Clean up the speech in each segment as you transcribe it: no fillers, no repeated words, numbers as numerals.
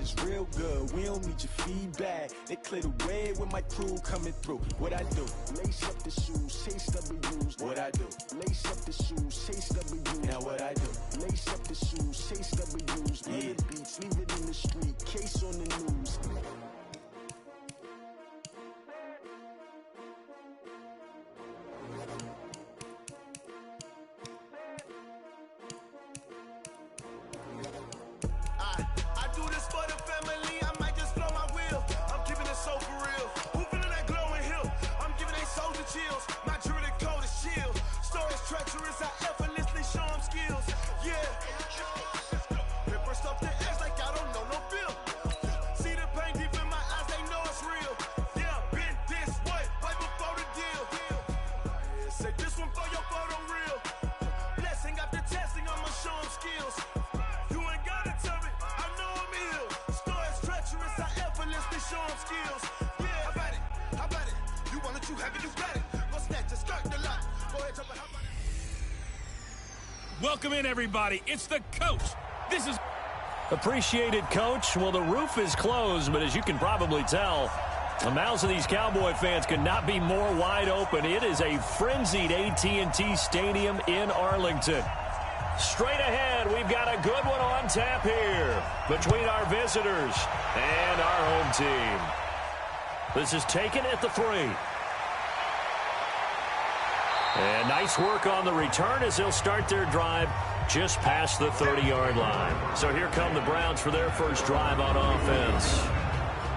is real good. We don't need your feedback. They clear the way with my crew coming through. What I do? Lace up the shoes, chase W's. What I do? Lace up the shoes, chase W's. Now what I do? Lace up the shoes, chase W's. Yeah. The beats, leave it in the street, case on the news. I do this for the family, I might just blow my wheel. I'm keeping it so for real. Who feeling that glowing hill? I'm giving they soldier chills. My jewelry code is shield. Stories treacherous, I effortlessly show them skills. Yeah. Pepper stuff the edge like I don't know no feel. See the pain deep in my eyes, they know it's real. Yeah, been this way, right before the deal. Yeah, say this one for your photo real. Blessing after testing, I'ma show them skills. You ain't gotta tell me, I know I'm ill. Stories treacherous, I effortlessly show them skills. Yeah, how about it? How about it? You want it, you have it, you got it. Go snatch it, skirt the lot. Go ahead, jump it, how about it? Welcome in, everybody. It's the coach. This is... Appreciated, Coach. Well, the roof is closed, but as you can probably tell, the mouths of these Cowboy fans could not be more wide open. It is a frenzied AT&T Stadium in Arlington. Straight ahead, we've got a good one on tap here between our visitors and our home team. This is taken at the 3. And nice work on the return as they'll start their drive just past the 30-yard line. So here come the Browns for their first drive on offense.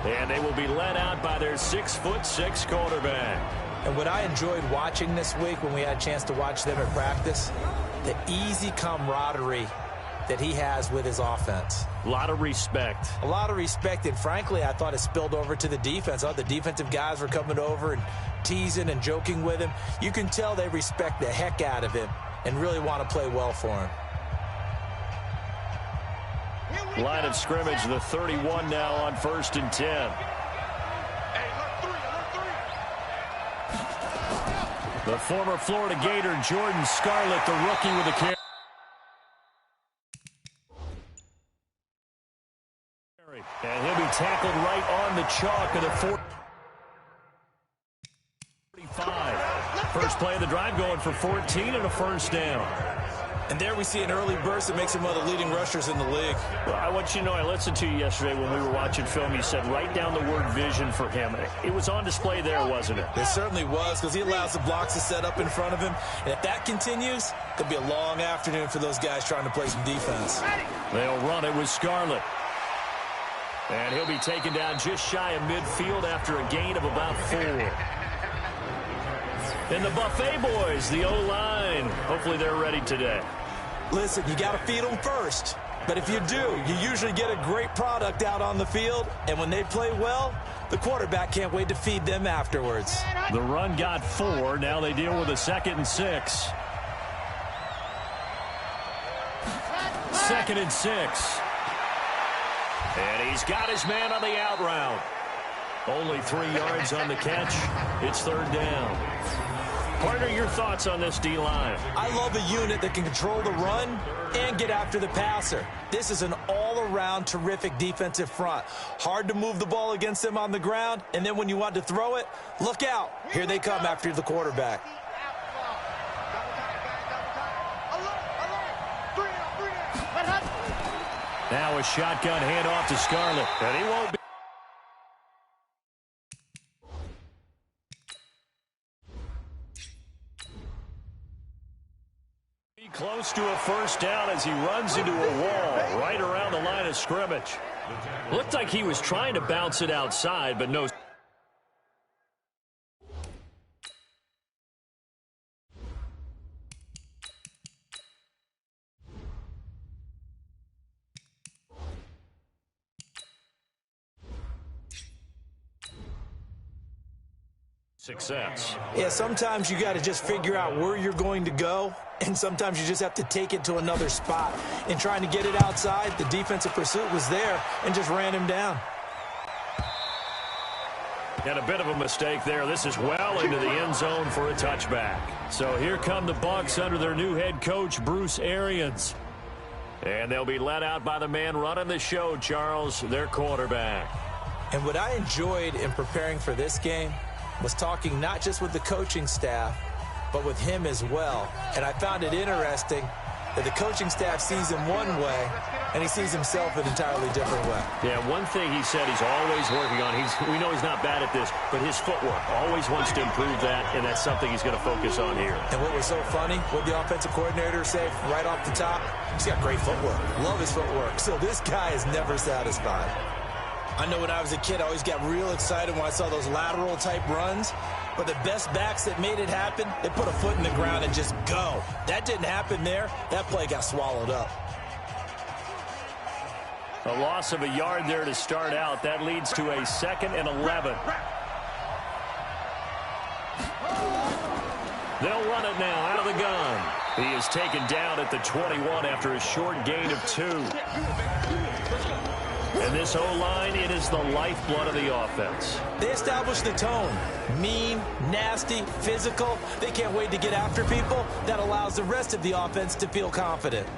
And they will be led out by their 6'6" quarterback. And what I enjoyed watching this week when we had a chance to watch them at practice, the easy camaraderie that he has with his offense. A lot of respect. A lot of respect, and frankly, I thought it spilled over to the defense. The defensive guys were coming over and teasing and joking with him. You can tell they respect the heck out of him and really want to play well for him. Line of scrimmage, the 31 now on 1st and 10. The former Florida Gator, Jordan Scarlett, the rookie with a carry. And he'll be tackled right on the chalk of the 45. First play of the drive going for 14 and a first down. And there we see an early burst that makes him one of the leading rushers in the league. Well, I want you to know, I listened to you yesterday when we were watching film. You said write down the word vision for him. It was on display there, wasn't it? It certainly was, because he allows the blocks to set up in front of him. And if that continues, it'll be a long afternoon for those guys trying to play some defense. They'll run it with Scarlett. And he'll be taken down just shy of midfield after a gain of about 4. And the Buffet boys, the O-line, hopefully they're ready today. Listen, you got to feed them first. But if you do, you usually get a great product out on the field. And when they play well, the quarterback can't wait to feed them afterwards. The run got 4. Now they deal with a 2nd and 6. 2nd and 6. And he's got his man on the out route. Only 3 yards on the catch. It's 3rd down. Partner, your thoughts on this D-line? I love a unit that can control the run and get after the passer. This is an all-around terrific defensive front. Hard to move the ball against them on the ground, and then when you want to throw it, look out. Here they come after the quarterback. Now a shotgun handoff to Scarlett, and he won't be. Close to a first down as he runs into a wall right around the line of scrimmage. Looked like he was trying to bounce it outside, but no. Success. Yeah, sometimes you got to just figure out where you're going to go, and sometimes you just have to take it to another spot. And trying to get it outside, the defensive pursuit was there and just ran him down. And a bit of a mistake there. This is well into the end zone for a touchback. So here come the Bucs under their new head coach, Bruce Arians. And they'll be let out by the man running the show, Charles, their quarterback. And what I enjoyed in preparing for this game was talking not just with the coaching staff, but with him as well. And I found it interesting that the coaching staff sees him one way, and he sees himself an entirely different way. Yeah, one thing he said he's always working on, we know he's not bad at this, but his footwork, always wants to improve that, and that's something he's going to focus on here. And what was so funny, what the offensive coordinator said right off the top, he's got great footwork. Love his footwork. So this guy is never satisfied. I know when I was a kid, I always got real excited when I saw those lateral-type runs. But the best backs that made it happen, they put a foot in the ground and just go. That didn't happen there. That play got swallowed up. A loss of a yard there to start out. That leads to a 2nd and 11. They'll run it now out of the gun. He is taken down at the 21 after a short gain of 2. And this O-line, it is the lifeblood of the offense. They established the tone. Mean, nasty, physical. They can't wait to get after people. That allows the rest of the offense to feel confident.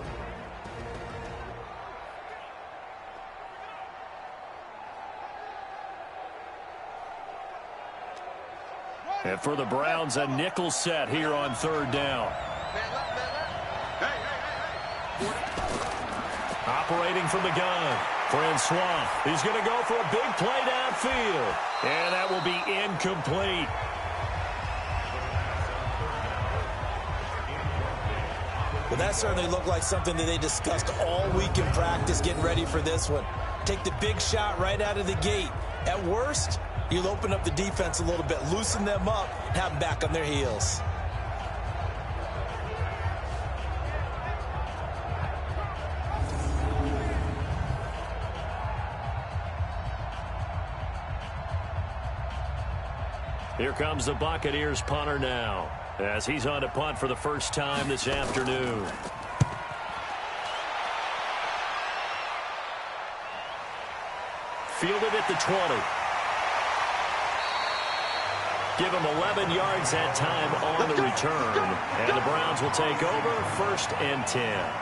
And for the Browns, a nickel set here on 3rd down. Operating from the gun. Francois, he's going to go for a big play downfield. And that will be incomplete. Well, that certainly looked like something that they discussed all week in practice getting ready for this one. Take the big shot right out of the gate. At worst, you'll open up the defense a little bit, loosen them up, and have them back on their heels. Here comes the Buccaneers punter now, as he's on to punt for the first time this afternoon. Fielded at the 20. Give him 11 yards that time on the return. And the Browns will take over 1st and 10.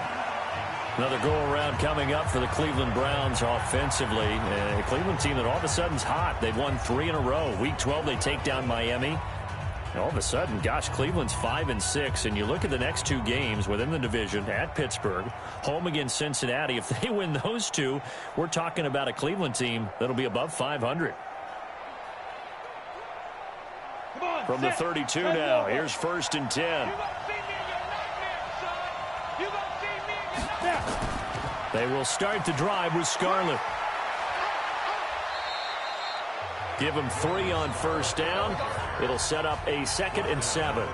Another go-around coming up for the Cleveland Browns offensively. A Cleveland team that all of a sudden is hot. They've won 3 in a row. Week 12, they take down Miami. And all of a sudden, gosh, Cleveland's 5-6. And you look at the next 2 games within the division at Pittsburgh, home against Cincinnati. If they win those 2, we're talking about a Cleveland team that'll be above 500. From the 32 now, here's 1st and 10. They will start the drive with Scarlett. Give them 3 on 1st down. It'll set up a 2nd and 7.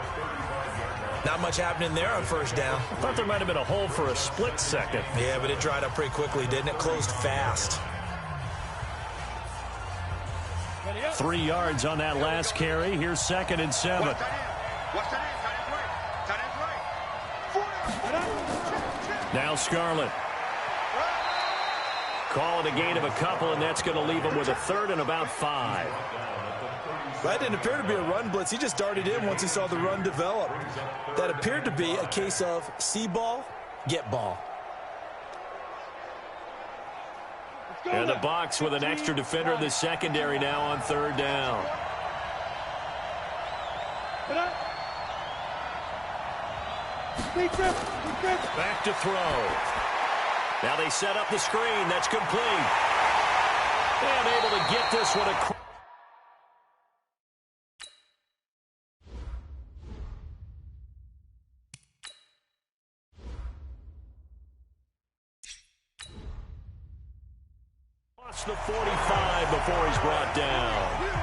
Not much happening there on 1st down. I thought there might have been a hole for a split second. Yeah, but it dried up pretty quickly, didn't it? Closed fast. 3 yards on that last carry. Here's 2nd and 7. Now Scarlett. Call it a gain of a couple, and that's going to leave him with a 3rd and about 5. That didn't appear to be a run blitz. He just darted in once he saw the run develop. That appeared to be a case of see ball, get ball. And the box with an extra defender in the secondary now on 3rd down. Back to throw. Now they set up the screen. That's complete. And able to get this one across. The 45 before he's brought down.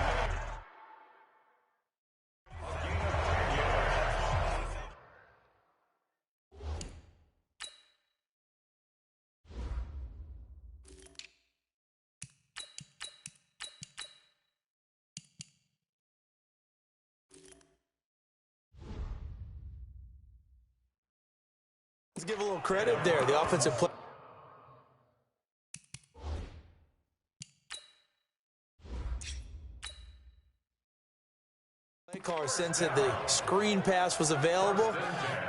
Let's give a little credit there. The offensive play. caller said the screen pass was available.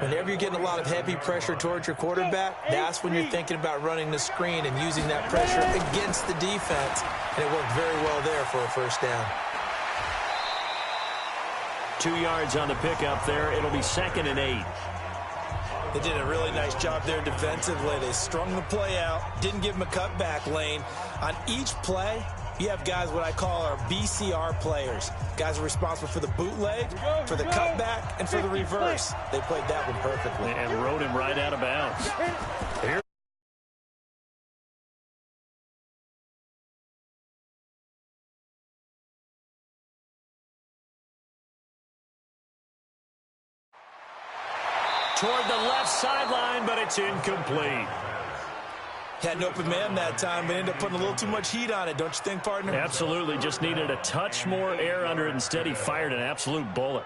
Whenever you're getting a lot of heavy pressure towards your quarterback, that's when you're thinking about running the screen and using that pressure against the defense. And it worked very well there for a first down. 2 yards on the pickup there. It'll be 2nd and 8. They did a really nice job there defensively. They strung the play out, didn't give him a cutback lane. On each play, you have guys what I call our BCR players. Guys are responsible for the bootleg, for the cutback, and for the reverse. They played that one perfectly. And rode him right out of bounds. Here. Toward the left sideline, but it's incomplete. Had an open man that time, but ended up putting a little too much heat on it, don't you think, partner? Absolutely. Just needed a touch more air under it. Instead, he fired an absolute bullet.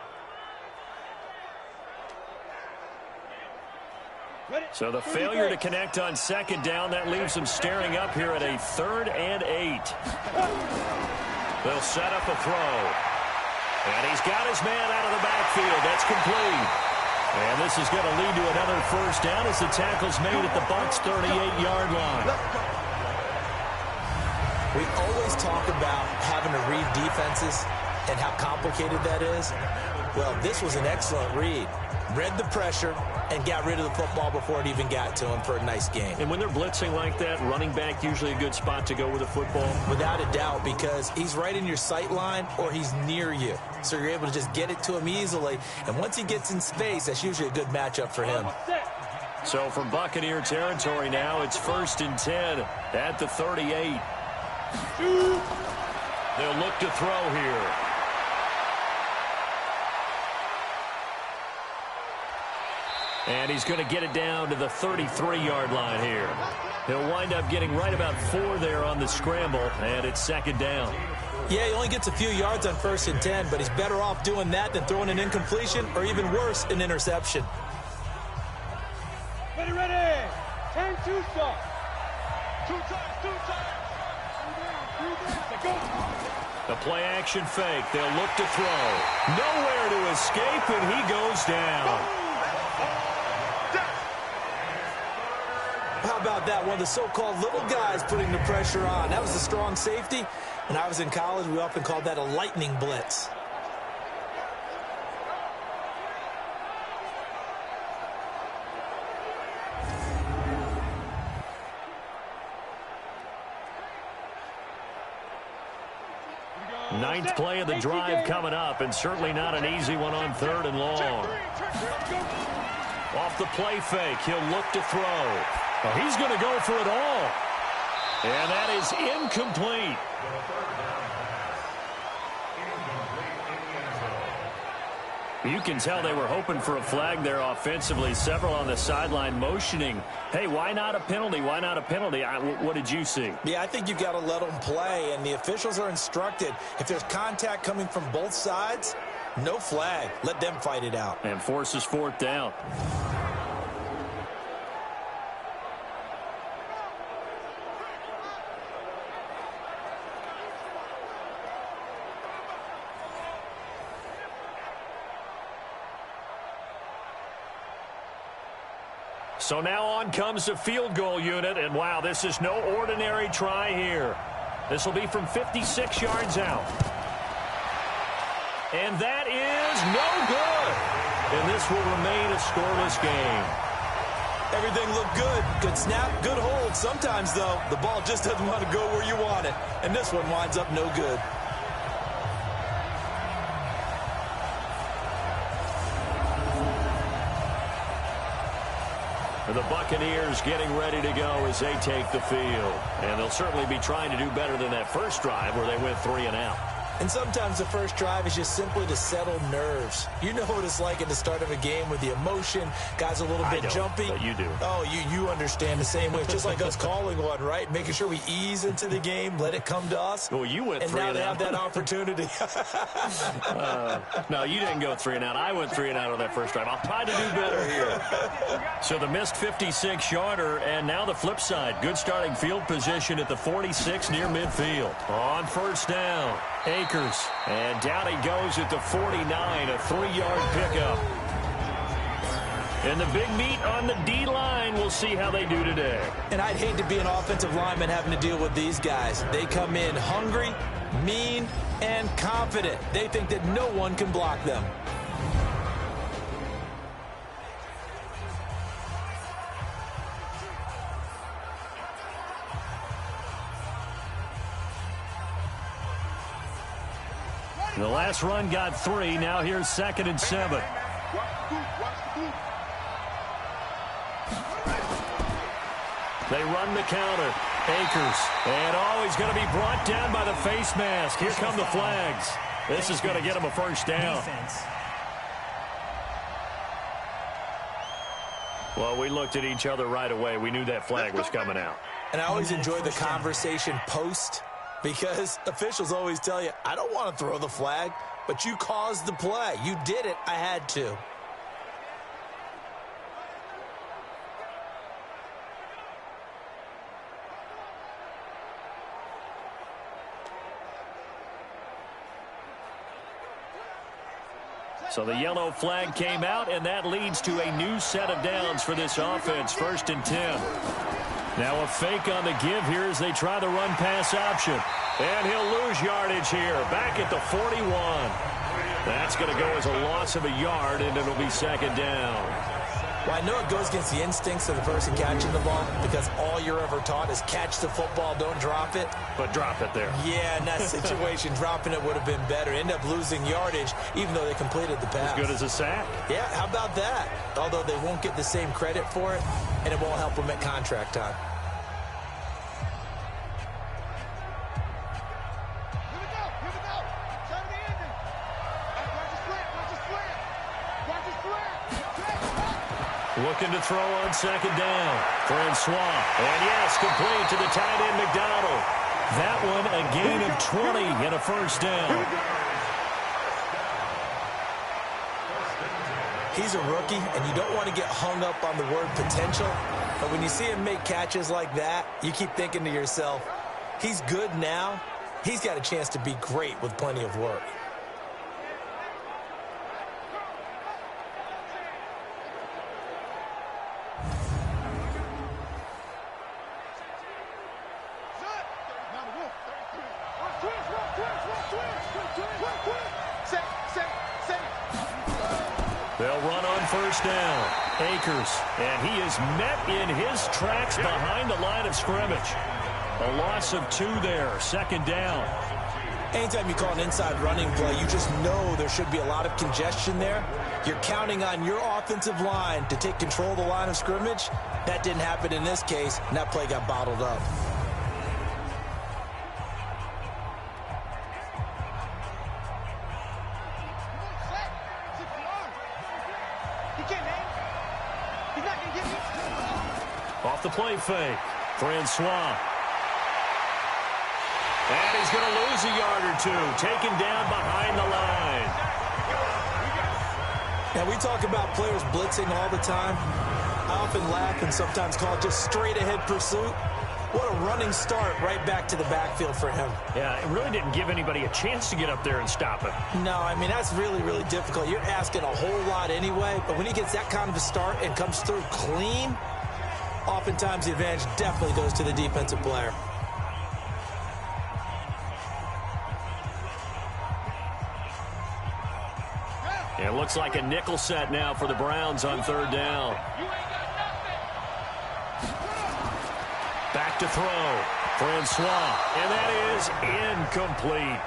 So the failure to connect on 2nd down, that leaves them staring up here at a 3rd and 8. They'll set up a throw. And he's got his man out of the backfield. That's complete. And this is going to lead to another first down as the tackle's made at the Bucs' 38-yard line. We always talk about having to read defenses and how complicated that is. Well, this was an excellent read. Read the pressure and got rid of the football before it even got to him for a nice game. And when they're blitzing like that, running back usually a good spot to go with the football? Without a doubt, because he's right in your sight line or he's near you. So you're able to just get it to him easily. And once he gets in space, that's usually a good matchup for him. So from Buccaneer territory now, it's 1st and 10 at the 38. They'll look to throw here. And he's going to get it down to the 33-yard line here. He'll wind up getting right about 4 there on the scramble, and it's 2nd down. Yeah, he only gets a few yards on 1st and 10, but he's better off doing that than throwing an incompletion or even worse, an interception. Ready, ready. 10-2 stop. 2 times, 2 times. Go. The play action fake. They'll look to throw. Nowhere to escape, and he goes down. How about that? One of the so-called little guys putting the pressure on. That was a strong safety. When I was in college, we often called that a lightning blitz. Ninth play of the drive coming up, and certainly not an easy one on 3rd and long. Off the play fake, he'll look to throw. Well, he's going to go for it all. And that is incomplete. You can tell they were hoping for a flag there offensively. Several on the sideline motioning, hey, why not a penalty? Why not a penalty? What did you see? Yeah, I think you've got to let them play, and the officials are instructed. If there's contact coming from both sides, no flag. Let them fight it out. And forces 4th down. So now on comes the field goal unit, and wow, this is no ordinary try here. This will be from 56 yards out. And that is no good. And this will remain a scoreless game. Everything looked good. Good snap, good hold. Sometimes, though, the ball just doesn't want to go where you want it. And this one winds up no good. The Buccaneers getting ready to go as they take the field. And they'll certainly be trying to do better than that first drive where they went 3 and out. And sometimes the first drive is just simply to settle nerves. You know what it's like at the start of a game with the emotion. Guys a little bit jumpy. But you do. Oh, you understand the same way. It's just like us calling one, right? Making sure we ease into the game, let it come to us. Well, you went 3 and out. And now they have that opportunity. No, you didn't go 3 and out. I went 3 and out on that first drive. I'll try to do better here. So the missed 56-yarder, and now the flip side. Good starting field position at the 46 near midfield. On first down, a Akers. And down he goes at the 49, a 3-yard pickup. And the big meat on the D-line. We'll see how they do today. And I'd hate to be an offensive lineman having to deal with these guys. They come in hungry, mean, and confident. They think that no one can block them. The last run got 3. Now here's 2nd and 7. They run the counter. Akers. And he's going to be brought down by the face mask. Here come the flags. This is going to get him a first down. Well, we looked at each other right away. We knew that flag was coming out. And I always enjoy the conversation post, because officials always tell you, I don't want to throw the flag, but you caused the play. You did it. I had to. So the yellow flag came out, and that leads to a new set of downs for this offense. 1st and 10. Now a fake on the give here as they try the run pass option. And he'll lose yardage here. Back at the 41. That's going to go as a loss of a yard, and it'll be 2nd down. Well, I know it goes against the instincts of the person catching the ball, because all you're ever taught is catch the football, don't drop it. But drop it there. Yeah, in that situation, dropping it would have been better. End up losing yardage, even though they completed the pass. As good as a sack. Yeah, how about that? Although they won't get the same credit for it, and it won't help them at contract time. Looking to throw on 2nd down. Francois. And yes, complete to the tight end, McDonald. That one a gain of 20 and a first down. He's a rookie, and you don't want to get hung up on the word potential. But when you see him make catches like that, you keep thinking to yourself, he's good now. He's got a chance to be great with plenty of work. They'll run on 1st down. Akers. And he is met in his tracks behind the line of scrimmage. A loss of 2 there. 2nd down. Anytime you call an inside running play, you just know there should be a lot of congestion there. You're counting on your offensive line to take control of the line of scrimmage. That didn't happen in this case, and that play got bottled up. Off the play fake. Francois. And he's going to lose a yard or 2. Taken down behind the line. Now, we talk about players blitzing all the time. I often laugh and sometimes call it just straight-ahead pursuit. What a running start right back to the backfield for him. Yeah, it really didn't give anybody a chance to get up there and stop him. No, I mean, that's really, really difficult. You're asking a whole lot anyway, but when he gets that kind of a start and comes through clean, oftentimes the advantage definitely goes to the defensive player. It looks like a nickel set now for the Browns on 3rd down. Back to throw. Francois. And that is incomplete.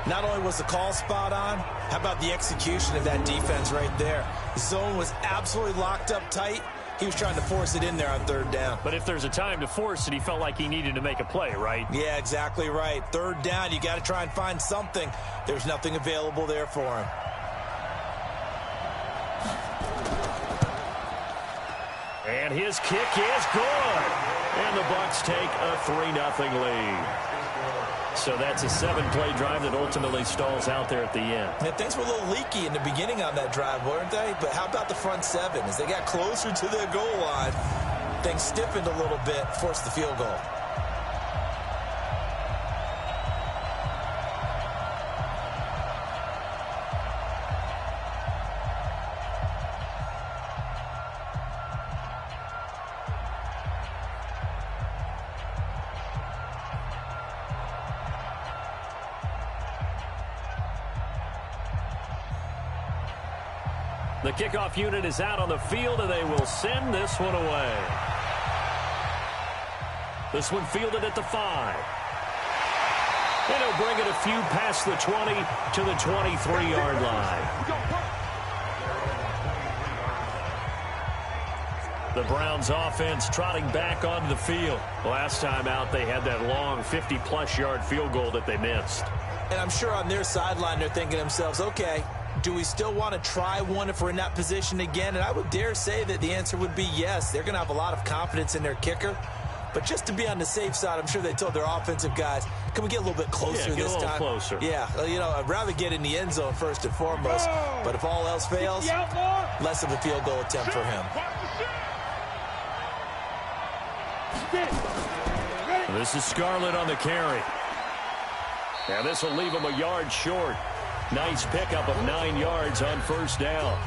Not only was the call spot on, how about the execution of that defense right there? The zone was absolutely locked up tight. He was trying to force it in there on 3rd down. But if there's a time to force it, he felt like he needed to make a play, right? Yeah, exactly right. 3rd down, you got to try and find something. There's nothing available there for him. And his kick is good. And the Bucs take a 3-0 lead. So that's a 7-play drive that ultimately stalls out there at the end. Yeah, things were a little leaky in the beginning on that drive, weren't they? But how about the front 7? As they got closer to the goal line, things stiffened a little bit, forced the field goal. The kickoff unit is out on the field, and they will send this one away. This one fielded at the 5. And he'll bring it a few past the 20 to the 23-yard line. The Browns offense trotting back onto the field. Last time out, they had that long 50-plus yard field goal that they missed. And I'm sure on their sideline, they're thinking to themselves, okay, do we still want to try one if we're in that position again? And I would dare say that the answer would be yes. They're going to have a lot of confidence in their kicker. But just to be on the safe side, I'm sure they told their offensive guys, can we get a little bit closer this time? Closer. Yeah, well, you know, I'd rather get in the end zone first and foremost. But if all else fails, less of a field goal attempt for him. This is Scarlett on the carry. And this will leave him a yard short. Nice pickup of 9 yards on first down.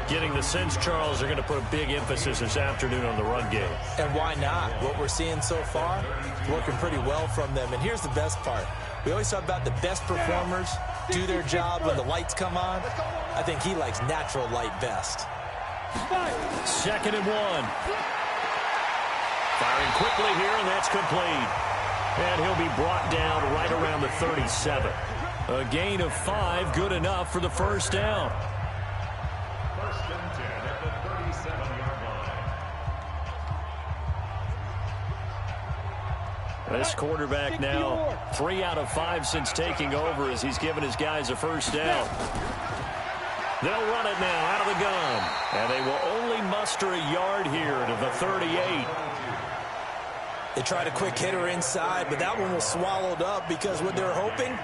Getting the sense, Charles, they're going to put a big emphasis this afternoon on the run game. And why not? What we're seeing so far, working pretty well from them. And here's the best part. We always talk about the best performers do their job when the lights come on. I think he likes natural light best. 2nd and 1. Firing quickly here, and that's complete. And he'll be brought down right around the 37. A gain of 5, good enough for the first down. First and 10 at the 37-yard line. This quarterback now 3 out of 5 since taking over as he's given his guys a first down. They'll run it now out of the gun. And they will only muster a yard here to the 38. They tried a quick hitter inside, but that one was swallowed up because what they're hoping,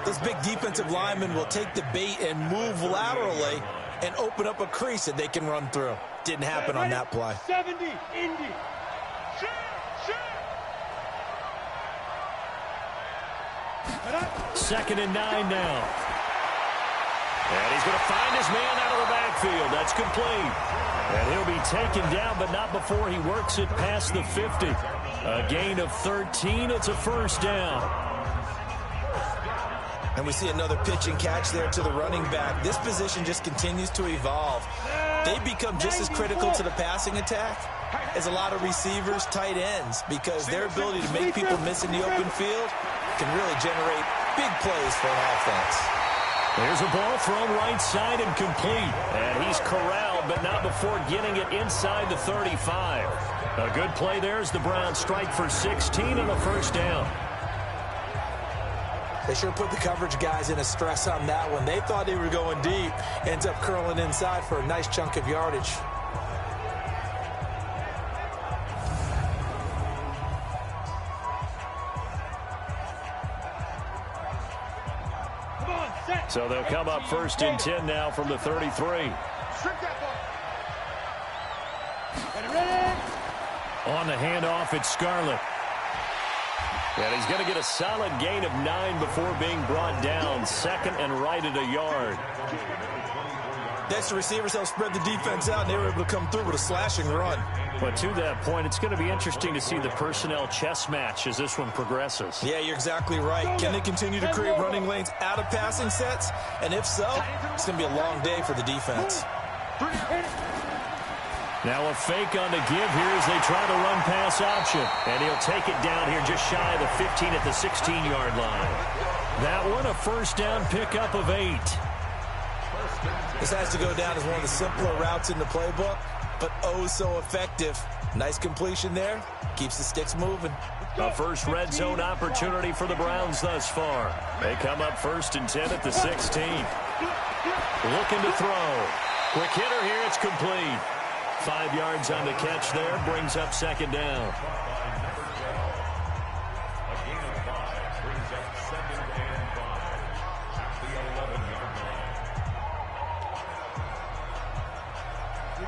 those big defensive linemen will take the bait and move laterally and open up a crease that they can run through. Didn't happen on that play. 70, Indy. 2nd and 9 now. And he's going to find his man out of the backfield. That's complete. And he'll be taken down, but not before he works it past the 50. A gain of 13. It's a first down. And we see another pitch and catch there to the running back. This position just continues to evolve. They become just as critical to the passing attack as a lot of receivers, tight ends, because their ability to make people miss in the open field can really generate big plays for an offense. There's a ball thrown right side and complete. And he's corralled, but not before getting it inside the 35. A good play there as the Browns strike for 16 and a first down. They sure put the coverage guys in a stress on that one. They thought they were going deep. Ends up curling inside for a nice chunk of yardage. So they'll come up 1st and 10 now from the 33. On the handoff, it's Scarlett. And he's going to get a solid gain of 9 before being brought down. 2nd and right at a yard. That's the receivers help spread the defense out, and they were able to come through with a slashing run. But to that point, it's going to be interesting to see the personnel chess match as this one progresses. Yeah, you're exactly right. Can they continue to create running lanes out of passing sets? And if so, it's going to be a long day for the defense. Now a fake on the give here as they try to run pass option. And he'll take it down here just shy of the 15 at the 16-yard line. That one a first down pickup of 8. This has to go down as one of the simpler routes in the playbook, but oh so effective. Nice completion there. Keeps the sticks moving. A first red zone opportunity for the Browns thus far. They come up 1st and 10 at the 16. Looking to throw. Quick hitter here. It's complete. 5 yards on the catch there. Brings up 2nd down.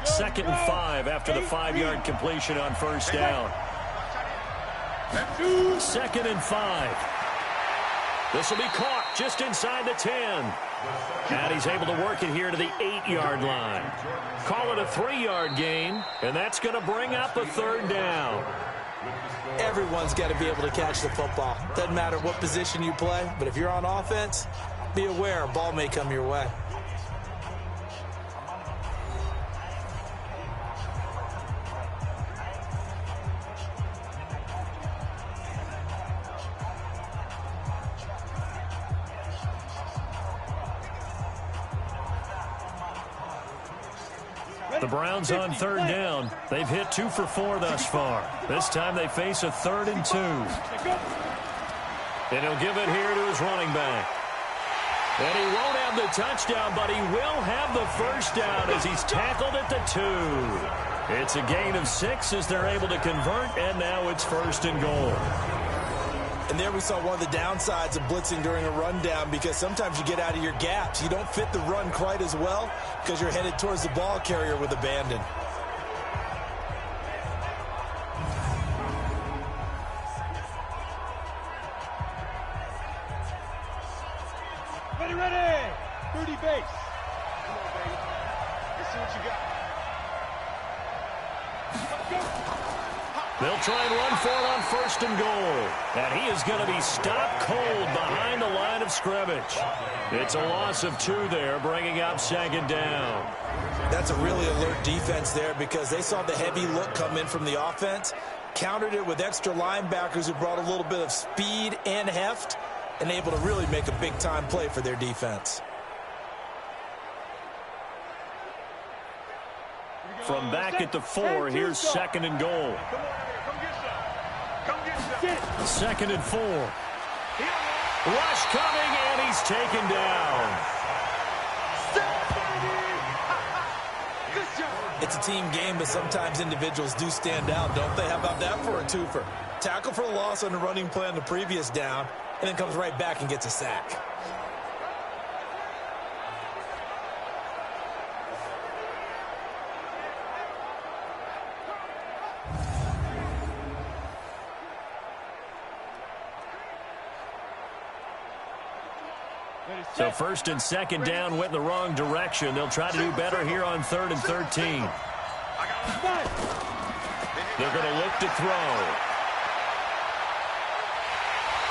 Second and 5 after the 5-yard completion on first down. 2nd and 5. This will be caught just inside the 10. And he's able to work it here to the 8-yard line. Call it a 3-yard gain, and that's going to bring up a 3rd down. Everyone's got to be able to catch the football. Doesn't matter what position you play, but if you're on offense, be aware a ball may come your way. The Browns on third down. They've hit 2 for 4 thus far. This time they face a 3rd and 2. And he'll give it here to his running back. And he won't have the touchdown, but he will have the first down as he's tackled at the 2. It's a gain of 6 as they're able to convert, and now it's 1st and goal. And there we saw one of the downsides of blitzing during a rundown, because sometimes you get out of your gaps. You don't fit the run quite as well because you're headed towards the ball carrier with abandon. Ready. 30 base. Come on, baby. Let's see what you got. They'll try and run for it on 1st and goal. And he is going to be stopped cold behind the line of scrimmage. It's a loss of 2 there, bringing up 2nd down. That's a really alert defense there, because they saw the heavy look come in from the offense, countered it with extra linebackers who brought a little bit of speed and heft, and able to really make a big-time play for their defense. From back at the 4, here's 2nd and goal. Come get some. 2nd and 4. Rush coming, and he's taken down. It's a team game, but sometimes individuals do stand out, don't they? How about that for a twofer? Tackle for a loss on the running play on the previous down, and then comes right back and gets a sack. So 1st and 2nd down went in the wrong direction. They'll try to do better here on 3rd and 13. They're going to look to throw.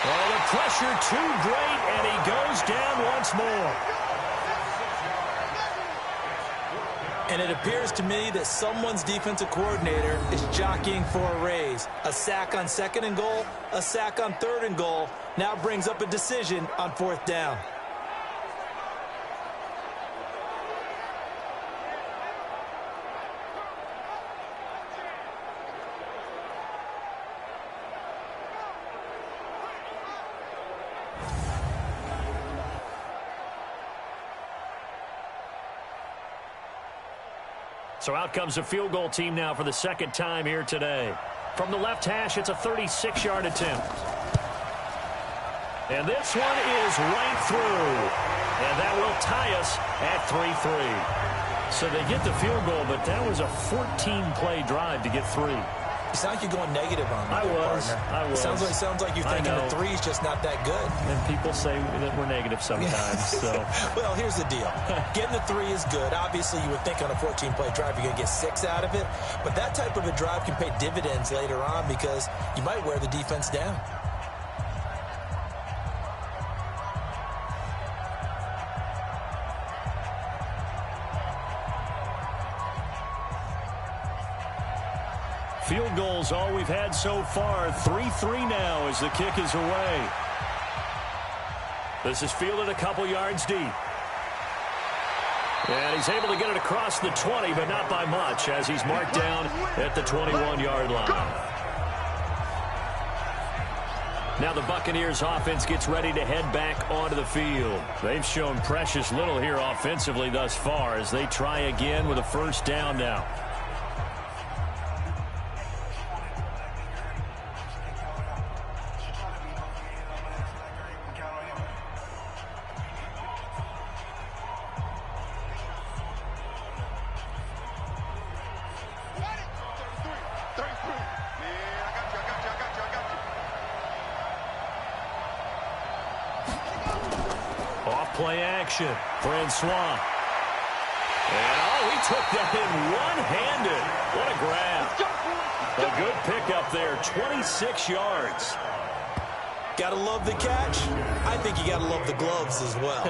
Oh, the pressure too great, and he goes down once more. And it appears to me that someone's defensive coordinator is jockeying for a raise. A sack on 2nd and goal, a sack on 3rd and goal, now brings up a decision on 4th down. So out comes a field goal team now for the 2nd time here today. From the left hash, it's a 36-yard attempt. And this one is right through. And that will tie us at 3-3. So they get the field goal, but that was a 14-play drive to get 3. You sound like you're going negative on me, I was. Sounds like you're thinking the 3's just not that good. And people say that we're negative sometimes. So, well, here's the deal. Getting the 3 is good. Obviously, you would think on a 14-play drive you're going to get 6 out of it. But that type of a drive can pay dividends later on, because you might wear the defense down. Field goals all we've had so far. 3-3 now as the kick is away. This is fielded a couple yards deep. And he's able to get it across the 20, but not by much, as he's marked down at the 21-yard line. Now the Buccaneers offense gets ready to head back onto the field. They've shown precious little here offensively thus far as they try again with a 1st down now. Play action. Francois. And, he took that in one-handed. What a grab. A good pickup there. 26 yards. Gotta love the catch. I think you gotta love the gloves as well.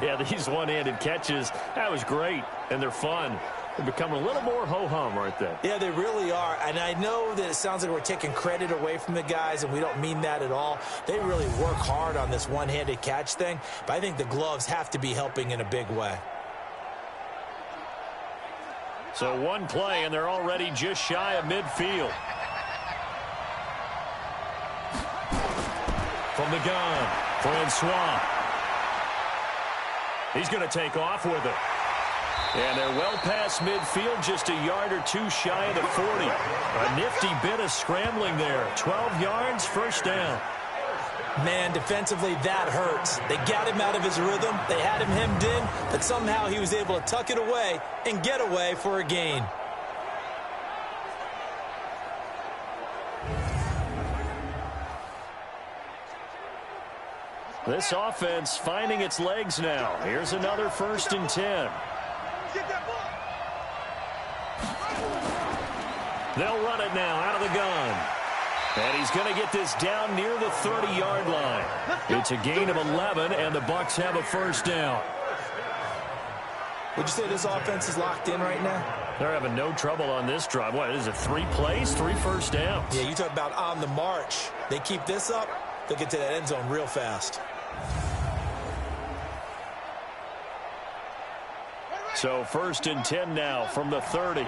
Yeah, these one-handed catches, that was great. And they're fun. They're becoming a little more ho-hum, aren't they? Yeah, they really are. And I know that it sounds like we're taking credit away from the guys, and we don't mean that at all. They really work hard on this one-handed catch thing, but I think the gloves have to be helping in a big way. So one play, and they're already just shy of midfield. From the gun, Francois. He's going to take off with it. And they're well past midfield, just a yard or two shy of the 40. A nifty bit of scrambling there. 12 yards, first down. Man, defensively, that hurts. They got him out of his rhythm. They had him hemmed in, but somehow he was able to tuck it away and get away for a gain. This offense finding its legs now. Here's another 1st and 10. They'll run it now out of the gun. And he's going to get this down near the 30-yard line. It's a gain of 11, and the Bucs have a first down. Would you say this offense is locked in right now? They're having no trouble on this drive. What, is it 3 plays, 3 first downs? Yeah, you talk about on the march. They keep this up, they'll get to that end zone real fast. So 1st and 10 now from the 30.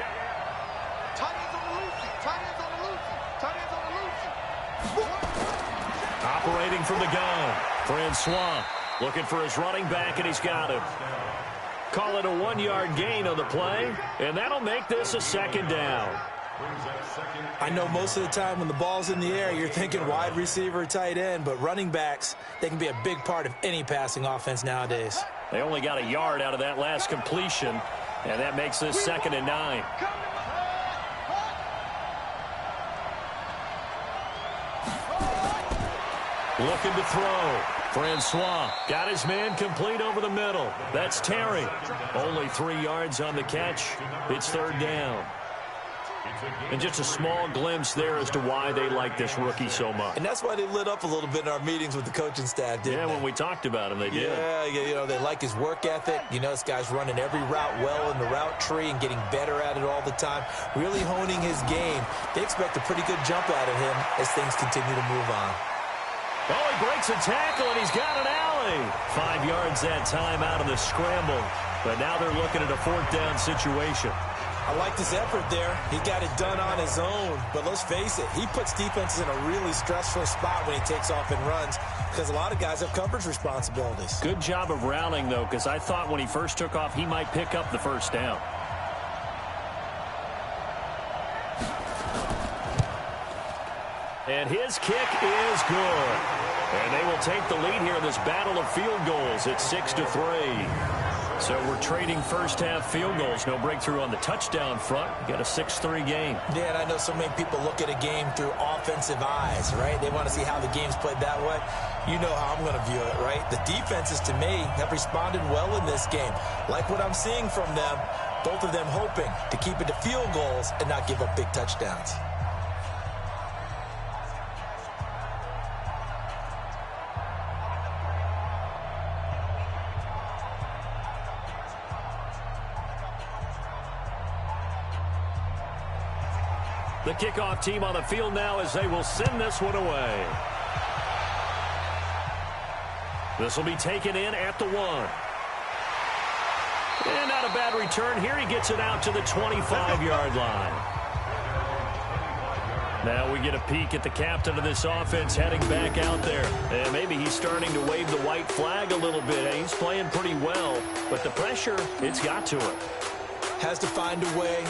Operating from the gun. Francois looking for his running back, and he's got him. Call it a 1-yard gain on the play, and that'll make this a 2nd down. I know most of the time when the ball's in the air, you're thinking wide receiver, tight end, but running backs, they can be a big part of any passing offense nowadays. They only got a yard out of that last completion, and that makes this 2nd and 9. Looking to throw. Francois got his man complete over the middle. That's Terry. Only 3 yards on the catch. It's 3rd down. And just a small glimpse there as to why they like this rookie so much. And that's why they lit up a little bit in our meetings with the coaching staff, didn't they? When we talked about him, they did. Yeah, you know, they like his work ethic. You know, this guy's running every route well in the route tree and getting better at it all the time, really honing his game. They expect a pretty good jump out of him as things continue to move on. Oh, he breaks a tackle, and he's got an alley. 5 yards that time out of the scramble. But now they're looking at a 4th down situation. I like his effort there. He got it done on his own. But let's face it, he puts defenses in a really stressful spot when he takes off and runs because a lot of guys have coverage responsibilities. Good job of rallying, though, because I thought when he first took off, he might pick up the 1st down. And his kick is good. And they will take the lead here in this battle of field goals at 6-3. So we're trading first-half field goals. No breakthrough on the touchdown front. Got a 6-3 game. Yeah, and I know so many people look at a game through offensive eyes, right? They want to see how the game's played that way. You know how I'm going to view it, right? The defenses, to me, have responded well in this game. Like what I'm seeing from them, both of them hoping to keep it to field goals and not give up big touchdowns. The kickoff team on the field now as they will send this one away. This will be taken in at the 1. And not a bad return here. He gets it out to the 25-yard line. Now we get a peek at the captain of this offense heading back out there. And maybe he's starting to wave the white flag a little bit. He's playing pretty well, but the pressure, it's got to it. Has to find a way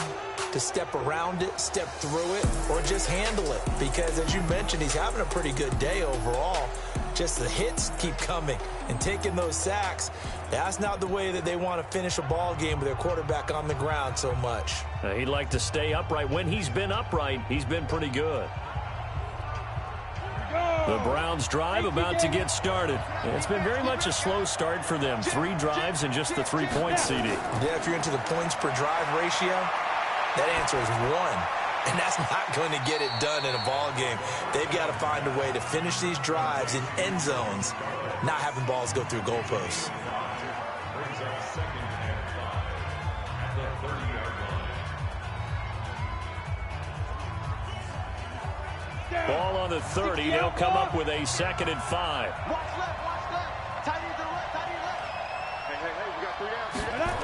to step around it, step through it, or just handle it. Because, as you mentioned, he's having a pretty good day overall. Just the hits keep coming and taking those sacks. That's not the way that they want to finish a ball game with their quarterback on the ground so much. He'd like to stay upright. When he's been upright, he's been pretty good. The Browns drive about to get started. It's been very much a slow start for them. 3 drives and just the 3-point CD. Yeah, if you're into the points per drive ratio, that answer is 1. And that's not going to get it done in a ball game. They've got to find a way to finish these drives in end zones, not having balls go through goalposts. Ball on the 30. They'll come up with a 2nd and 5. Watch left, watch left. Tight end to the right, tight end left. Hey, we got 3 down.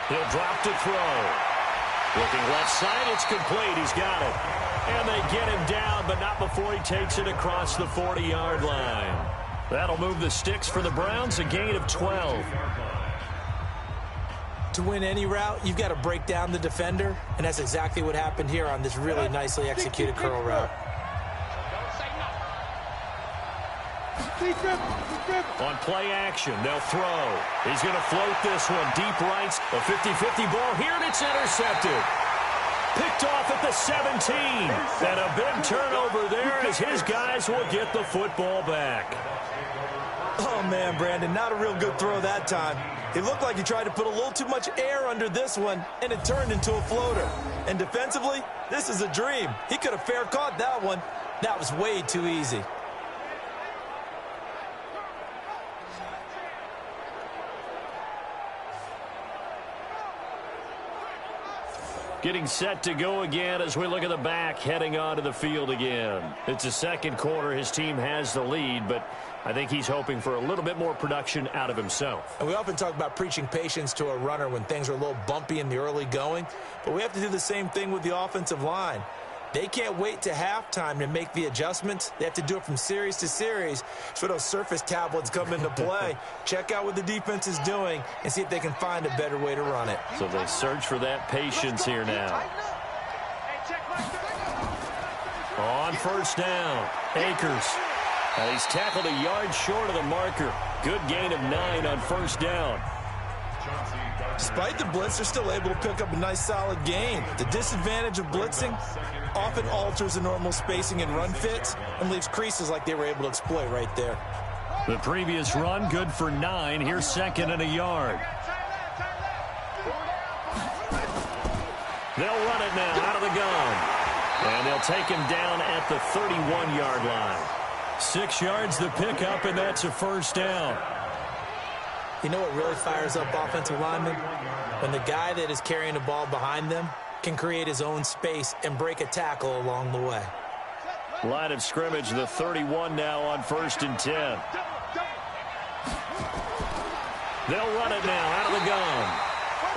He'll drop to throw. Looking left side, it's complete. He's got it. And they get him down, but not before he takes it across the 40-yard line. That'll move the sticks for the Browns, a gain of 12. To win any route, you've got to break down the defender, and that's exactly what happened here on this really nicely executed curl route. On play action, they'll throw. He's going to float this one deep right. A 50-50 ball here, and it's intercepted. Picked off at the 17. And a big turnover there as his guys will get the football back. Oh, man, Brandon, not a real good throw that time. It looked like he tried to put a little too much air under this one, and it turned into a floater. And defensively, this is a dream. He could have fair caught that one. That was way too easy. Getting set to go again as we look at the back, heading onto the field again. It's the second quarter. His team has the lead, but I think he's hoping for a little bit more production out of himself. And we often talk about preaching patience to a runner when things are a little bumpy in the early going, but we have to do the same thing with the offensive line. They can't wait to halftime to make the adjustments. They have to do it from series to series so those surface tablets come into play. Check out what the defense is doing and see if they can find a better way to run it. So they search for that patience here now. On first down, Akers. He's tackled a yard short of the marker. Good gain of 9 on first down. Despite the blitz, they're still able to pick up a nice, solid gain. The disadvantage of blitzing often alters the normal spacing and run fits and leaves creases like they were able to exploit right there. The previous run, good for 9. Here's second and a yard. They'll run it now out of the gun. And they'll take him down at the 31-yard line. 6 yards the pickup, and that's a first down. You know what really fires up offensive linemen? When the guy that is carrying the ball behind them can create his own space and break a tackle along the way. Line of scrimmage, the 31 now on first and 10. They'll run it now out of the gun.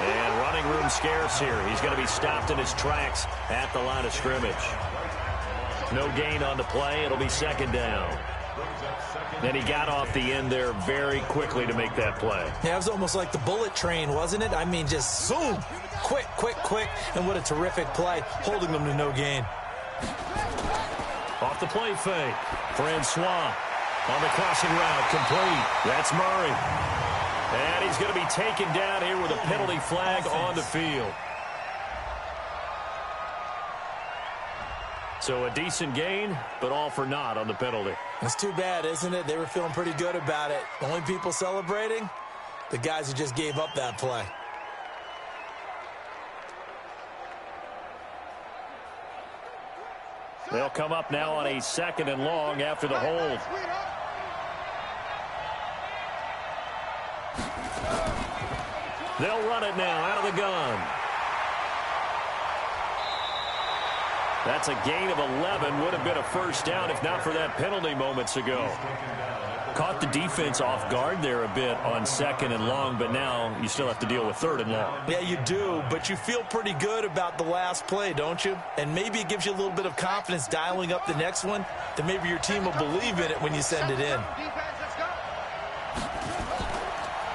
And running room scarce here. He's going to be stopped in his tracks at the line of scrimmage. No gain on the play. It'll be second down. And he got off the end there very quickly to make that play. Yeah, it was almost like the bullet train, wasn't it? I mean, just zoom. Quick, quick, quick. And what a terrific play, holding them to no gain. Off the play fake. Francois on the crossing route, complete. That's Murray. And he's going to be taken down here with a penalty flag on the field. So a decent gain, but all for naught on the penalty. It's too bad, isn't it? They were feeling pretty good about it. The only people celebrating, the guys who just gave up that play. They'll come up now on a second and long after the hold. They'll run it now out of the gun. That's a gain of 11. Would have been a first down if not for that penalty moments ago. Caught the defense off guard there a bit on second and long, but now you still have to deal with third and long. Yeah, you do, but you feel pretty good about the last play, don't you? And maybe it gives you a little bit of confidence dialing up the next one, that maybe your team will believe in it when you send it in.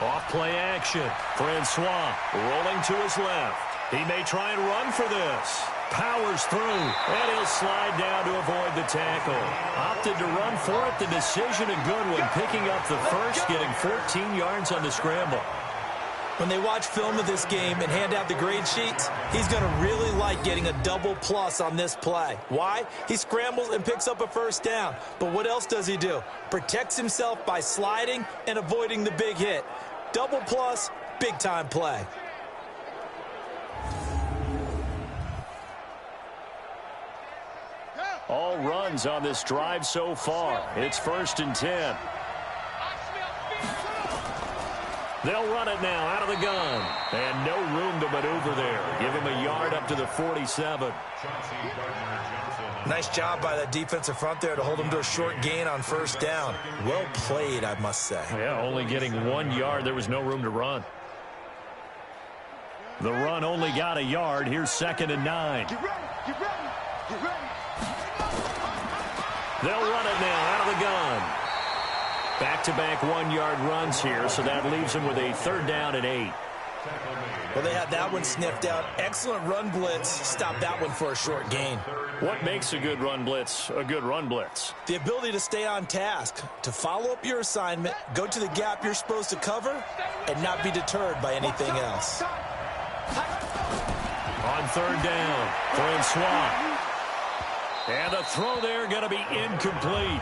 Off play action. Francois rolling to his left. He may try and run for this. Powers through, and he'll slide down to avoid the tackle. Opted to run for it. The decision a good one, picking up the first, getting 14 yards on the scramble. When they watch film of this game and hand out the grade sheets, he's going to really like getting a double plus on this play. Why? He scrambles and picks up a first down. But what else does he do? Protects himself by sliding and avoiding the big hit. Double plus, big-time play. All runs on this drive so far. It's first and 10. They'll run it now out of the gun. And no room to maneuver there. Give him a yard up to the 47. Nice job by that defensive front there to hold him to a short gain on first down. Well played, I must say. Yeah, only getting 1 yard. There was no room to run. The run only got a yard. Here's 2nd and 9. Get ready, get ready, get ready. They'll run it now out of the gun. Back-to-back 1-yard runs here, so that leaves them with a 3rd down and 8. Well, they had that one sniffed out. Excellent run blitz. Stop that one for a short gain. What makes a good run blitz a good run blitz? The ability to stay on task, to follow up your assignment, go to the gap you're supposed to cover, and not be deterred by anything else. On 3rd down, Francois. And the throw there going to be incomplete.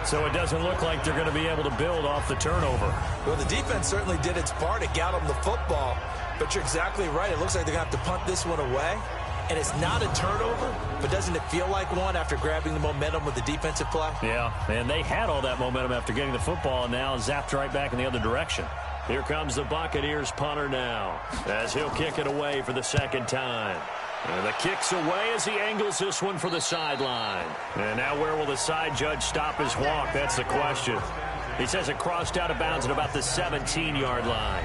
So it doesn't look like they're going to be able to build off the turnover. Well, the defense certainly did its part to got them the football. But you're exactly right. It looks like they're going to have to punt this one away. And it's not a turnover, but doesn't it feel like one after grabbing the momentum with the defensive play? Yeah, and they had all that momentum after getting the football, and now zapped right back in the other direction. Here comes the Buccaneers punter now, as he'll kick it away for the 2nd time. And the kick's away as he angles this one for the sideline. And now where will the side judge stop his walk? That's the question. He says it crossed out of bounds at about the 17-yard line.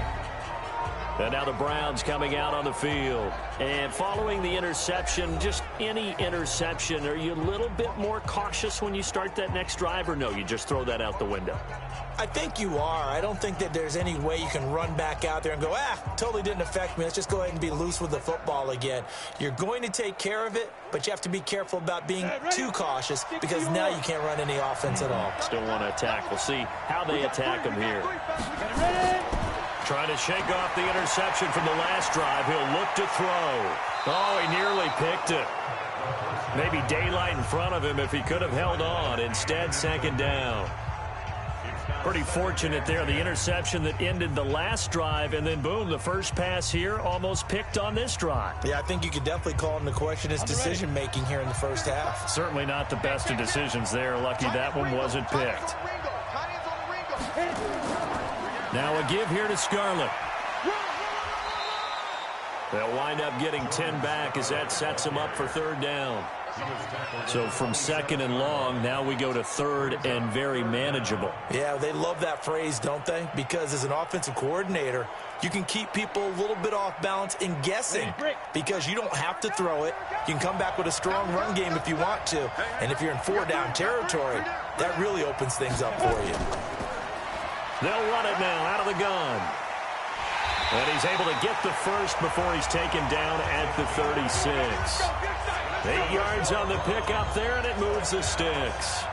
And now the Browns coming out on the field. And following the interception, just any interception, are you a little bit more cautious when you start that next drive, or no, you just throw that out the window? I think you are. I don't think that there's any way you can run back out there and go, totally didn't affect me. Let's just go ahead and be loose with the football again. You're going to take care of it, but you have to be careful about being too cautious because now you can't run any offense at all. Still want to attack. We'll see how they attack him here. Trying to shake off the interception from the last drive. He'll look to throw. Oh, he nearly picked it. Maybe daylight in front of him if he could have held on. Instead, 2nd down. Pretty fortunate there. The interception that ended the last drive, and then, boom, the first pass here almost picked on this drive. Yeah, I think you could definitely call into question his decision-making here in the first half. Certainly not the best of decisions there. Lucky that one wasn't picked. Now a give here to Scarlett. They'll wind up getting 10 back as that sets them up for 3rd down. So from 2nd and long, now we go to 3rd and very manageable. Yeah, they love that phrase, don't they? Because as an offensive coordinator, you can keep people a little bit off balance and guessing because you don't have to throw it. You can come back with a strong run game if you want to. And if you're in 4-down territory, that really opens things up for you. They'll run it now out of the gun. And he's able to get the first before he's taken down at the 36. 8 yards on the pickup there, and it moves the sticks.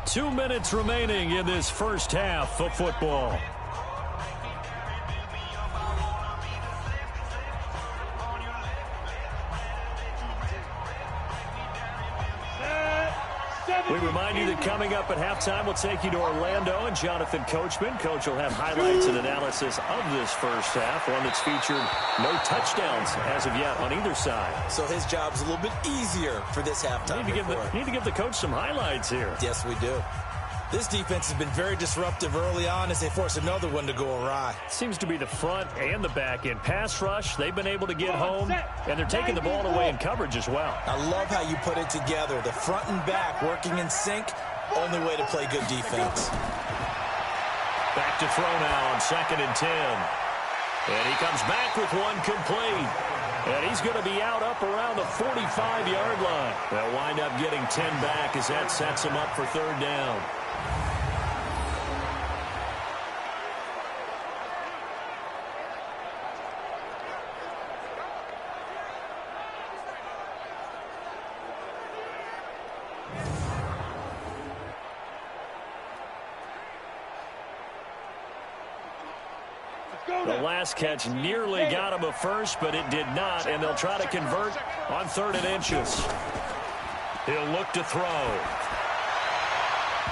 Two minutes remaining in this first half of football. We remind you that coming up at halftime, we'll take you to Orlando and Jonathan Coachman. Coach will have highlights and analysis of this first half, one that's featured no touchdowns as of yet on either side. So his job's a little bit easier for this halftime. Need to give the coach some highlights here. Yes, we do. This defense has been very disruptive early on as they force another one to go awry. Seems to be the front and the back end. Pass rush, they've been able to get home, and they're taking the ball away in coverage as well. I love how you put it together. The front and back working in sync, only way to play good defense. Back to throw now on 2nd and 10. And he comes back with one complete. And he's going to be out up around the 45-yard line. They'll wind up getting 10 back as that sets him up for 3rd down. The last catch nearly got him a first, but it did not, and they'll try to convert on 3rd and inches. He'll look to throw.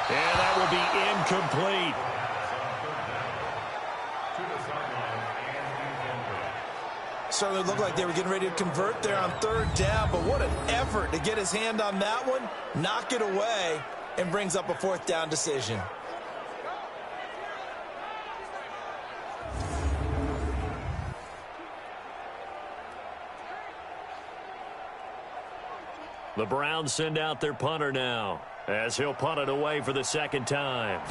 And that will be incomplete. Certainly looked like they were getting ready to convert there on third down, but what an effort to get his hand on that one, knock it away, and brings up a fourth down decision. The Browns send out their punter now, as he'll punt it away for the second time.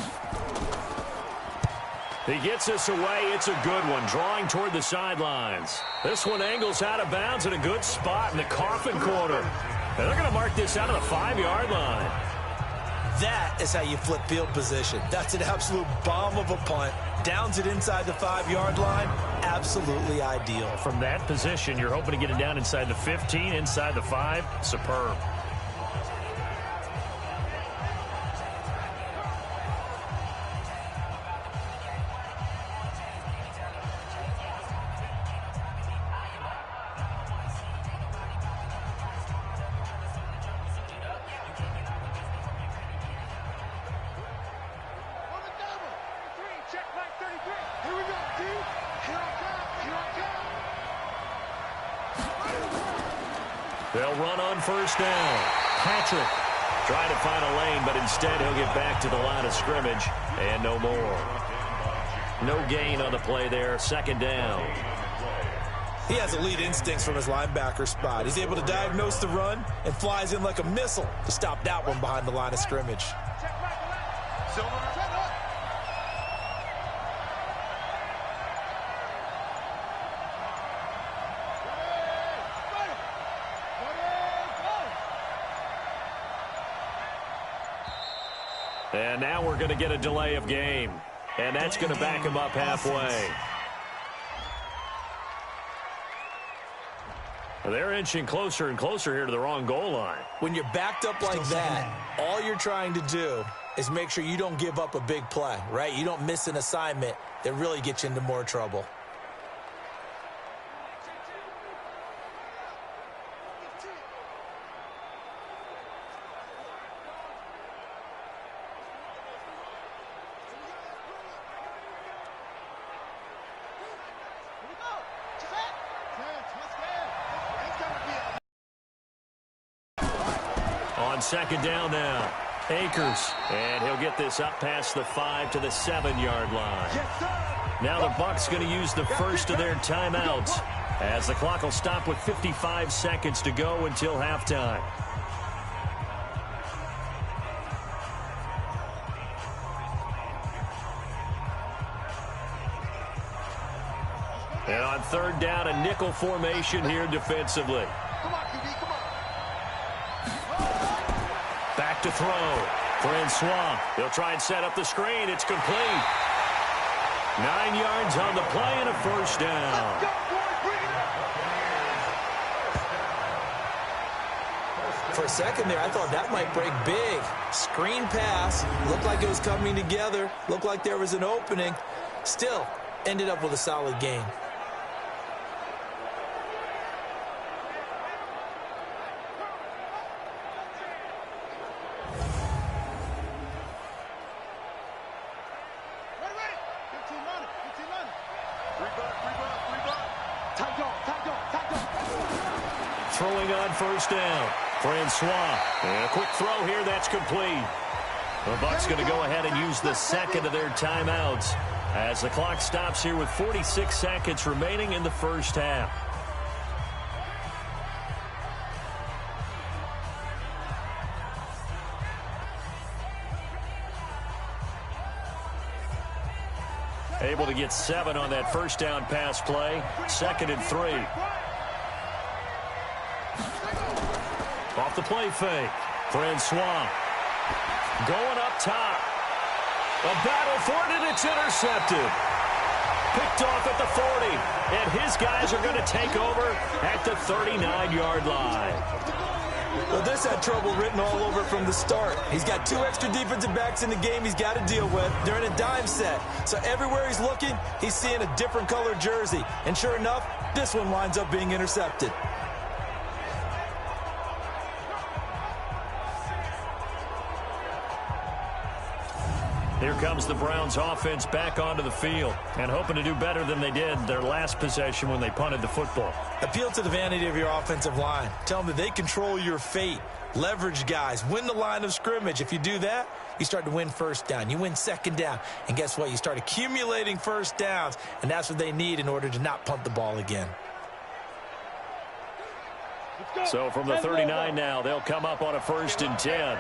He gets this away. It's a good one, drawing toward the sidelines. This one angles out of bounds in a good spot in the coffin corner. And they're going to mark this out of the 5-yard line. That is how you flip field position. That's an absolute bomb of a punt. Downs it inside the 5-yard line. Absolutely ideal. From that position, you're hoping to get it down inside the 15, inside the 5. Superb. They'll run on first down. Patrick trying to find a lane, but instead he'll get back to the line of scrimmage and no more. No gain on the play there. Second down. He has elite instincts from his linebacker spot. He's able to diagnose the run and flies in like a missile to stop that one behind the line of scrimmage. And now we're going to get a delay of game. And that's going to back him up halfway. They're inching closer and closer here to the wrong goal line. When you're backed up like that, all you're trying to do is make sure you don't give up a big play, right? You don't miss an assignment that really gets you into more trouble. On second down now, Akers, and he'll get this up past the 5 to the 7-yard line. Now the Bucs going to use the first of their timeouts as the clock will stop with 55 seconds to go until halftime. And on third down, a nickel formation here defensively. Back to throw. Francois. He'll try and set up the screen. It's complete. 9 yards on the play and a first down. For a second there, I thought that might break big. Screen pass. Looked like it was coming together. Looked like there was an opening. Still, ended up with a solid gain. Throwing on first down. Francois. And a quick throw here. That's complete. The Bucs going to go ahead and use the second of their timeouts as the clock stops here with 46 seconds remaining in the first half. Able to get 7 on that first down pass play. 2nd and 3. Off the play fake. Francois going up top. A battle for it, and it's intercepted. Picked off at the 40. And his guys are going to take over at the 39-yard line. Well, this had trouble written all over from the start. He's got 2 extra defensive backs in the game he's got to deal with. They're in a dime set. So everywhere he's looking, he's seeing a different color jersey. And sure enough, this one winds up being intercepted. Here comes the Browns offense back onto the field and hoping to do better than they did their last possession when they punted the football. Appeal to the vanity of your offensive line. Tell them that they control your fate. Leverage guys. Win the line of scrimmage. If you do that, you start to win first down. You win second down. And guess what? You start accumulating first downs. And that's what they need in order to not punt the ball again. So from the 39 now, they'll come up on a 1st and 10.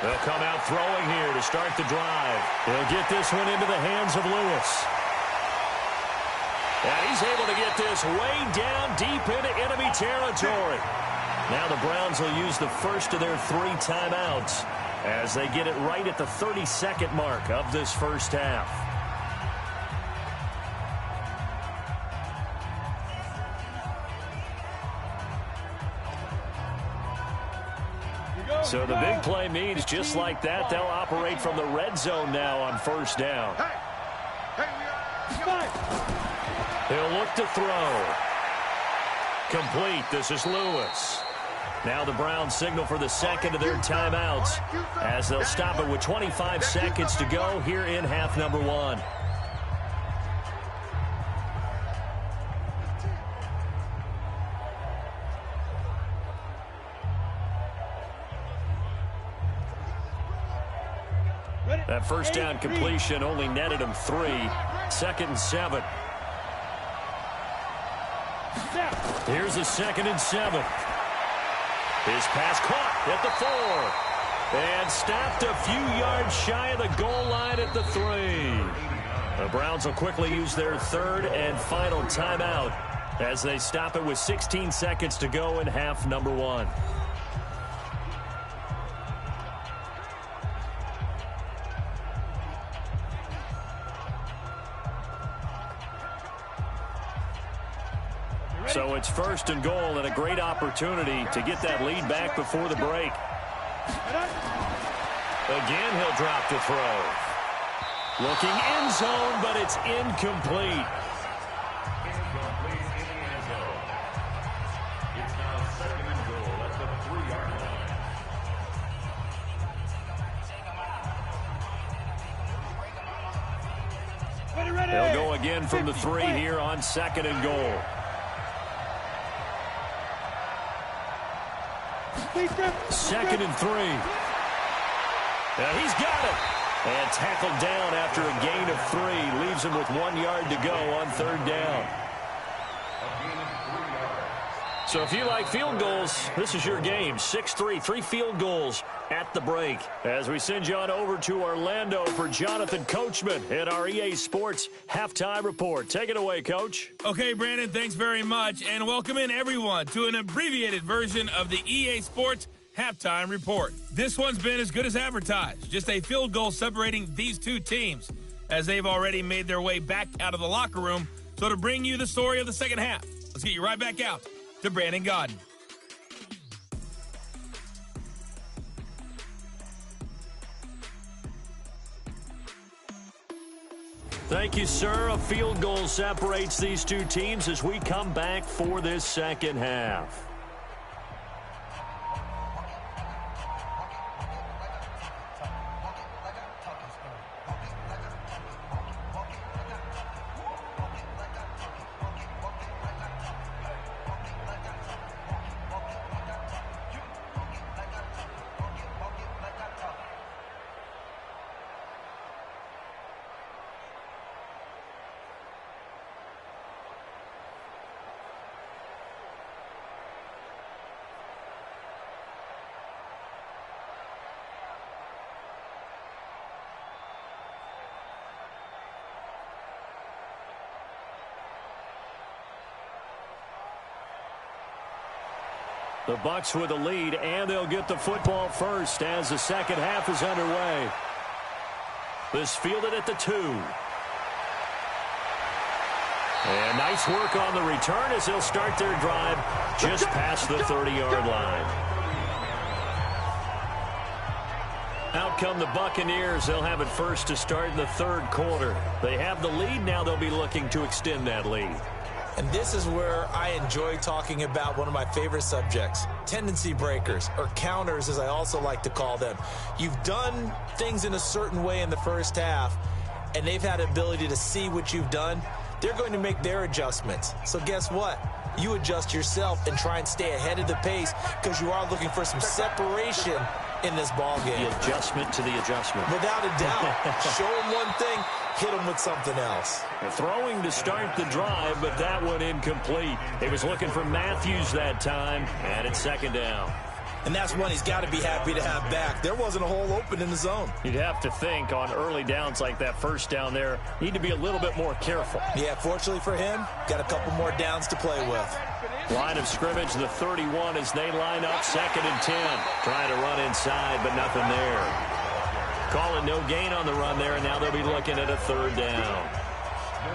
They'll come out throwing here to start the drive. They'll get this one into the hands of Lewis. And he's able to get this way down deep into enemy territory. Now the Browns will use the first of their 3 timeouts as they get it right at the 30-second mark of this first half. So the big play means just like that, they'll operate from the red zone now on 1st down. He'll look to throw. Complete. This is Lewis. Now the Browns signal for the second of their timeouts as they'll stop it with 25 seconds to go here in half number 1. That first down completion only netted him 3. 2nd and 7. Here's a 2nd and 7. His pass caught at the 4. And stopped a few yards shy of the goal line at the 3. The Browns will quickly use their 3rd and final timeout as they stop it with 16 seconds to go in half number 1. So it's 1st and goal and a great opportunity to get that lead back before the break. Again, he'll drop to throw. Looking end zone, but it's incomplete. It's now 2nd and goal at the 3-yard line. They'll go again from the 3 here on 2nd and goal. 2nd and 3. He's got it. And tackled down after a gain of 3. Leaves him with 1 yard to go on 3rd down. So if you like field goals, this is your game. 6-3, 3 field goals at the break. As we send you on over to Orlando for Jonathan Coachman at our EA Sports Halftime Report. Take it away, Coach. Okay, Brandon, thanks very much. And welcome in, everyone, to an abbreviated version of the EA Sports Halftime Report. This one's been as good as advertised. Just a field goal separating these 2 teams as they've already made their way back out of the locker room. So to bring you the story of the second half, let's get you right back out to Brandon Gaudin. Thank you, sir. A field goal separates these 2 teams as we come back for this second half. The Bucs with a lead, and they'll get the football first as the second half is underway. This fielded at the 2. And nice work on the return as they'll start their drive just past the 30-yard line. Out come the Buccaneers. They'll have it first to start in the 3rd quarter. They have the lead. Now they'll be looking to extend that lead. And this is where I enjoy talking about one of my favorite subjects, tendency breakers, or counters as I also like to call them. You've done things in a certain way in the first half, and they've had the ability to see what you've done. They're going to make their adjustments. So guess what? You adjust yourself and try and stay ahead of the pace because you are looking for some separation in this ball game. The adjustment to the adjustment. Without a doubt. Show them one thing, hit them with something else. Throwing to start the drive, but that one incomplete. He was looking for Matthews that time, and it's second down. And that's one he's got to be happy to have back. There wasn't a hole open in the zone. You'd have to think on early downs like that first down there, need to be a little bit more careful. Yeah, fortunately for him, got a couple more downs to play with. Line of scrimmage, the 31 as they line up, 2nd and 10. Trying to run inside, but nothing there. Calling no gain on the run there, and now they'll be looking at a 3rd down.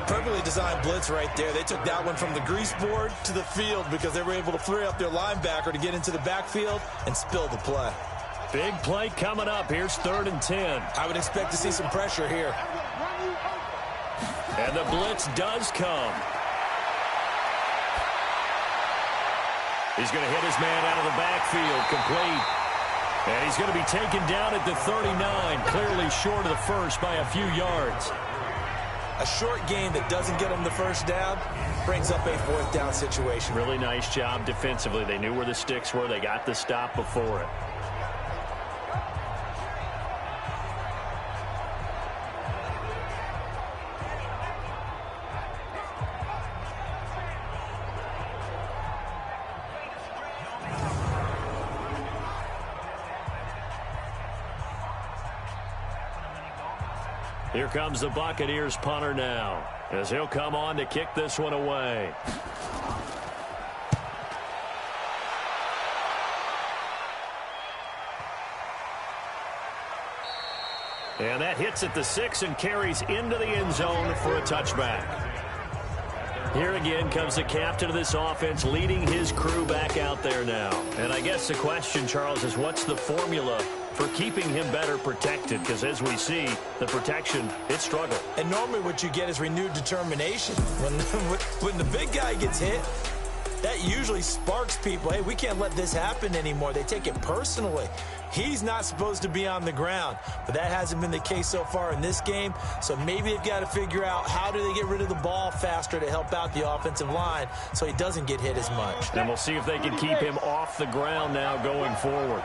Perfectly designed blitz right there. They took that one from the grease board to the field because they were able to free up their linebacker to get into the backfield and spill the play. Big play coming up. Here's 3rd and 10. I would expect to see some pressure here. And the blitz does come. He's going to hit his man out of the backfield, complete. And he's going to be taken down at the 39, clearly short of the first by a few yards. A short game that doesn't get them the first down brings up a 4th down situation. Really nice job defensively. They knew where the sticks were. They got the stop before it. Here comes the Buccaneers punter now, as he'll come on to kick this one away. And that hits at the 6 and carries into the end zone for a touchback. Here again comes the captain of this offense leading his crew back out there now. And I guess the question, Charles, is what's the formula for keeping him better protected? Because as we see, the protection, it struggled. And normally what you get is renewed determination. When the big guy gets hit, that usually sparks people. Hey, we can't let this happen anymore. They take it personally. He's not supposed to be on the ground, but that hasn't been the case so far in this game. So maybe they've got to figure out how do they get rid of the ball faster to help out the offensive line so he doesn't get hit as much. And we'll see if they can keep him off the ground now going forward.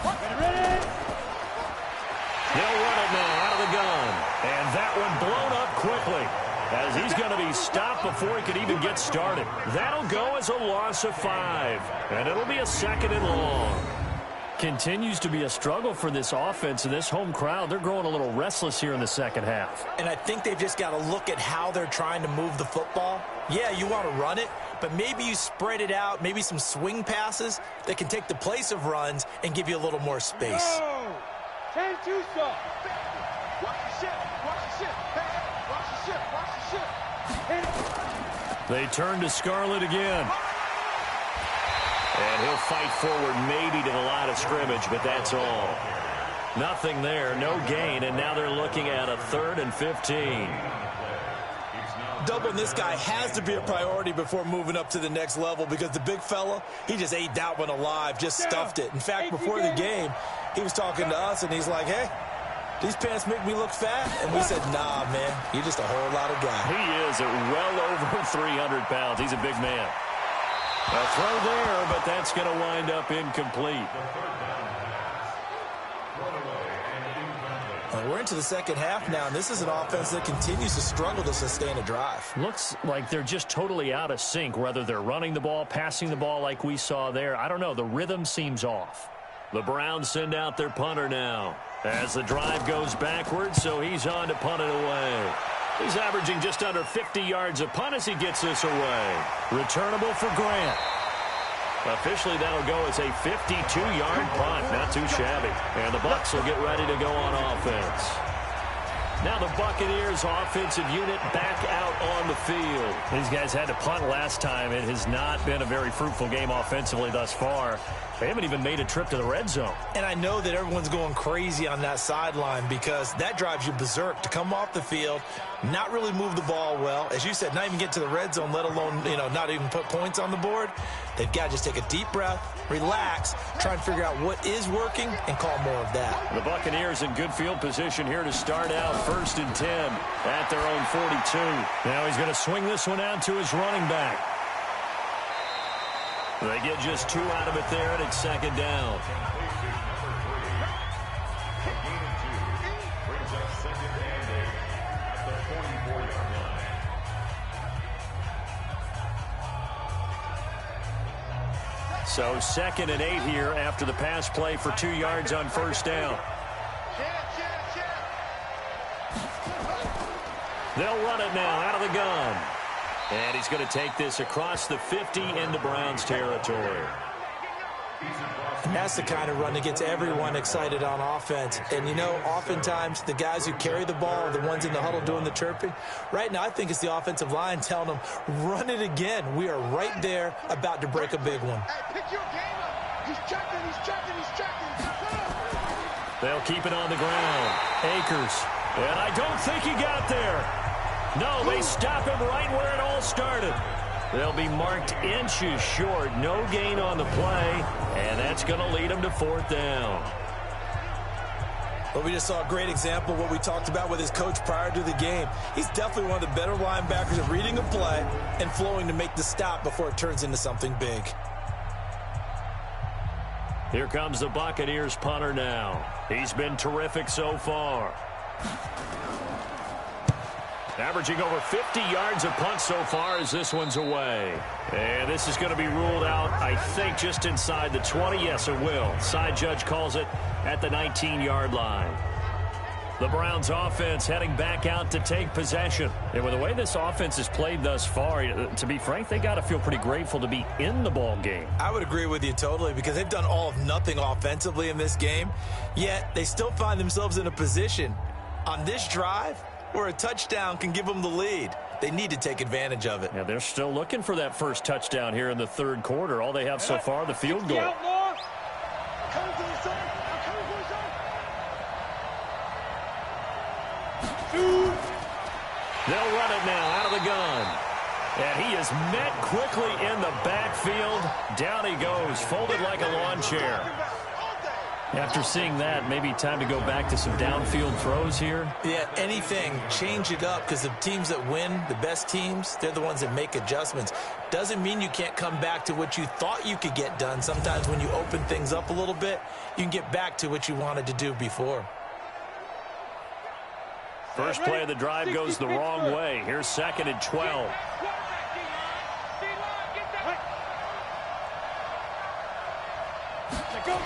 They'll run it now out of the gun. And that one blown up quickly, as he's going to be stopped before he could even get started. That'll go as a loss of 5, and it'll be a 2nd and long. Continues to be a struggle for this offense and this home crowd. They're growing a little restless here in the second half. And I think they've just got to look at how they're trying to move the football. Yeah, you want to run it, but maybe you spread it out, maybe some swing passes that can take the place of runs and give you a little more space. 10-2 stop. Watch the ship. Watch the ship. Watch the ship. Watch the ship. They turn to Scarlett again. And he'll fight forward maybe to the line of scrimmage, but that's all. Nothing there, no gain, and now they're looking at a 3rd and 15. Doubling this guy has to be a priority before moving up to the next level because the big fella, he just ate that one alive, just stuffed it. In fact, before the game, he was talking to us, and he's like, hey, these pants make me look fat? And we said, nah, man, you're just a whole lot of guy. He is at well over 300 pounds. He's a big man. A throw there, but that's going to wind up incomplete. Well, we're into the second half now, and this is an offense that continues to struggle to sustain a drive. Looks like they're just totally out of sync, whether they're running the ball, passing the ball like we saw there. I don't know. The rhythm seems off. The Browns send out their punter now as the drive goes backwards, so he's on to punt it away. He's averaging just under 50 yards a punt as he gets this away. Returnable for Grant. Officially, that'll go as a 52-yard punt. Not too shabby. And the Bucs will get ready to go on offense. Now the Buccaneers offensive unit back out on the field. These guys had to punt last time. It has not been a very fruitful game offensively thus far. They haven't even made a trip to the red zone. And I know that everyone's going crazy on that sideline because that drives you berserk to come off the field, not really move the ball well. As you said, not even get to the red zone, let alone, not even put points on the board. They've got to just take a deep breath, relax, try and figure out what is working, and call more of that. The Buccaneers in good field position here to start out 1st and 10 at their own 42. Now he's going to swing this one out to his running back. They get just 2 out of it there, and it's 2nd down. So 2nd and 8 here after the pass play for 2 yards on 1st down. They'll run it now out of the gun. And he's going to take this across the 50 into Browns territory. And that's the kind of run that gets everyone excited on offense. And, oftentimes the guys who carry the ball are the ones in the huddle doing the chirping. Right now, I think it's the offensive line telling them, run it again. We are right there about to break a big one. Hey, pick your game up. He's checking. They'll keep it on the ground. Akers. And I don't think he got there. No, they stop him right where it all started. They'll be marked inches short. No gain on the play, and that's going to lead them to 4th down. Well, we just saw a great example of what we talked about with his coach prior to the game. He's definitely one of the better linebackers at reading a play and flowing to make the stop before it turns into something big. Here comes the Buccaneers punter now. He's been terrific so far. Averaging over 50 yards a punt so far as this one's away. And this is going to be ruled out, I think, just inside the 20. Yes, it will. Side judge calls it at the 19-yard line. The Browns offense heading back out to take possession. And with the way this offense has played thus far, to be frank, they got to feel pretty grateful to be in the ball game. I would agree with you totally because they've done all of nothing offensively in this game, yet they still find themselves in a position on this drive where a touchdown can give them the lead. They need to take advantage of it. Yeah, they're still looking for that first touchdown here in the 3rd quarter. All they have so far, the field goal. They'll run it now out of the gun. And he is met quickly in the backfield. Down he goes, folded like a lawn chair. After seeing that, maybe time to go back to some downfield throws here. Yeah, anything. Change it up because the teams that win, the best teams, they're the ones that make adjustments. Doesn't mean you can't come back to what you thought you could get done. Sometimes when you open things up a little bit, you can get back to what you wanted to do before. First play of the drive goes the wrong way. Here's 2nd and 12.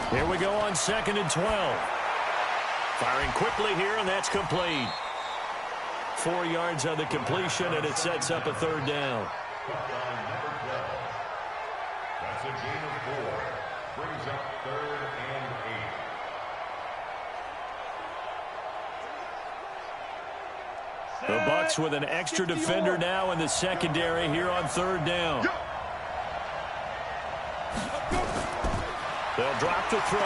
Here we go on 2nd and 12. Firing quickly here, and that's complete. 4 yards on the completion, and it sets up a 3rd down. That's a gain of 4. Brings up 3rd and 8. The Bucs with an extra defender now in the secondary here on 3rd down. They'll drop the throw.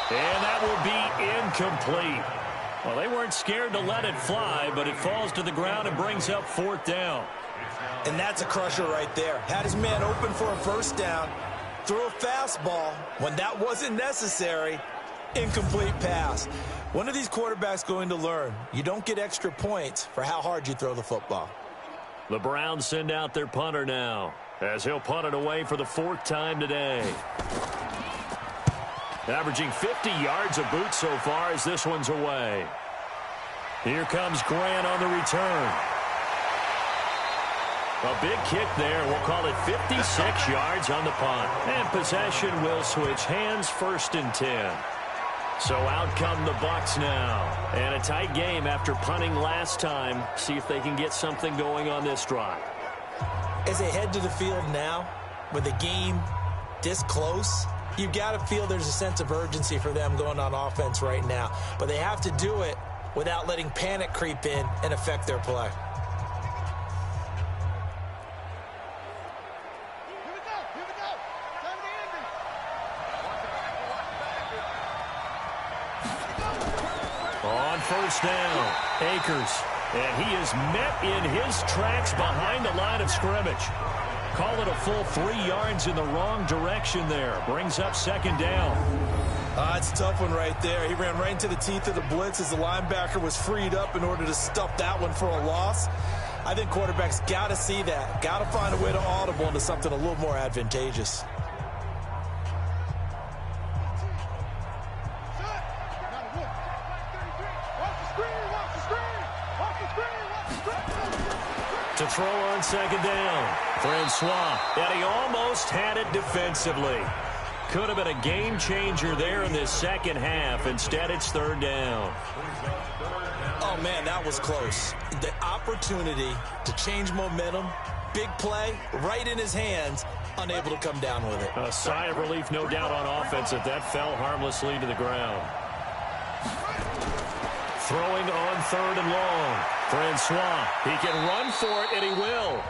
And that will be incomplete. Well, they weren't scared to let it fly, but it falls to the ground and brings up 4th down. And that's a crusher right there. Had his man open for a 1st down, threw a fastball when that wasn't necessary. Incomplete pass. One of these quarterbacks going to learn, you don't get extra points for how hard you throw the football. The Browns send out their punter now as he'll punt it away for the 4th time today. Averaging 50 yards a boot so far as this one's away. Here comes Grant on the return. A big kick there. We'll call it 56 yards on the punt. And possession will switch hands, 1st and 10. So out come the Bucs now. And a tight game after punting last time. See if they can get something going on this drive. As they head to the field now, with the game this close, You've got to feel there's a sense of urgency for them going on offense right now. But they have to do it without letting panic creep in and affect their play. On first down, Akers. And he is met in his tracks behind the line of scrimmage. Call it a full 3 yards in the wrong direction there. Brings up second down. It's a tough one right there. He ran right into the teeth of the blitz as the linebacker was freed up in order to stuff that one for a loss. I think quarterbacks got to see that. Got to find a way to audible into something a little more advantageous. To throw on second down, Francois, and he almost had it defensively. Could have been a game changer there in this second half. Instead, it's third down. Oh, man, that was close. The opportunity to change momentum, big play, right in his hands, unable to come down with it. A sigh of relief, no doubt, on offense that fell harmlessly to the ground. Throwing on third and long. Francois, he can run for it, and he will.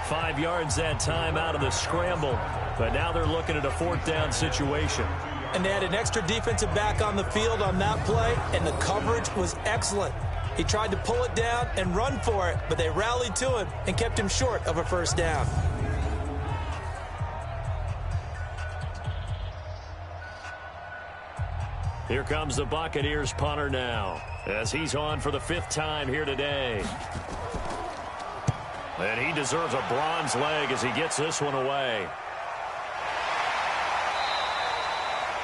5 yards that time out of the scramble. But now they're looking at a fourth down situation. And they had an extra defensive back on the field on that play, and the coverage was excellent. He tried to pull it down and run for it, but they rallied to him and kept him short of a first down. Here comes the Buccaneers punter now, as he's on for the 5th time here today. And he deserves a bronze leg as he gets this one away.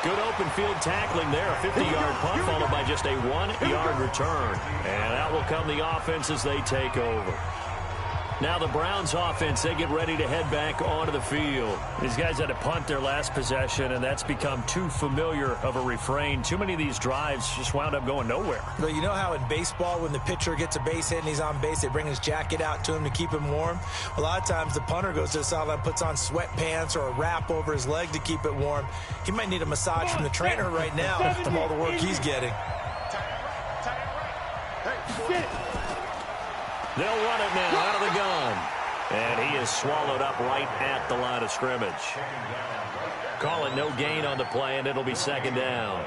Good open field tackling there. A 50-yard punt followed by just a 1-yard return. And out will come the offense as they take over. Now the Browns offense, they get ready to head back onto the field. These guys had to punt their last possession, and that's become too familiar of a refrain. Too many of these drives just wound up going nowhere. But you know how in baseball, when the pitcher gets a base hit and he's on base, they bring his jacket out to him to keep him warm? A lot of times the punter goes to the sideline, puts on sweatpants or a wrap over his leg to keep it warm. He might need a massage from the trainer right now from all the work he's getting. They'll run it now out of the gun. And he is swallowed up right at the line of scrimmage. Call it no gain on the play, and it'll be second down.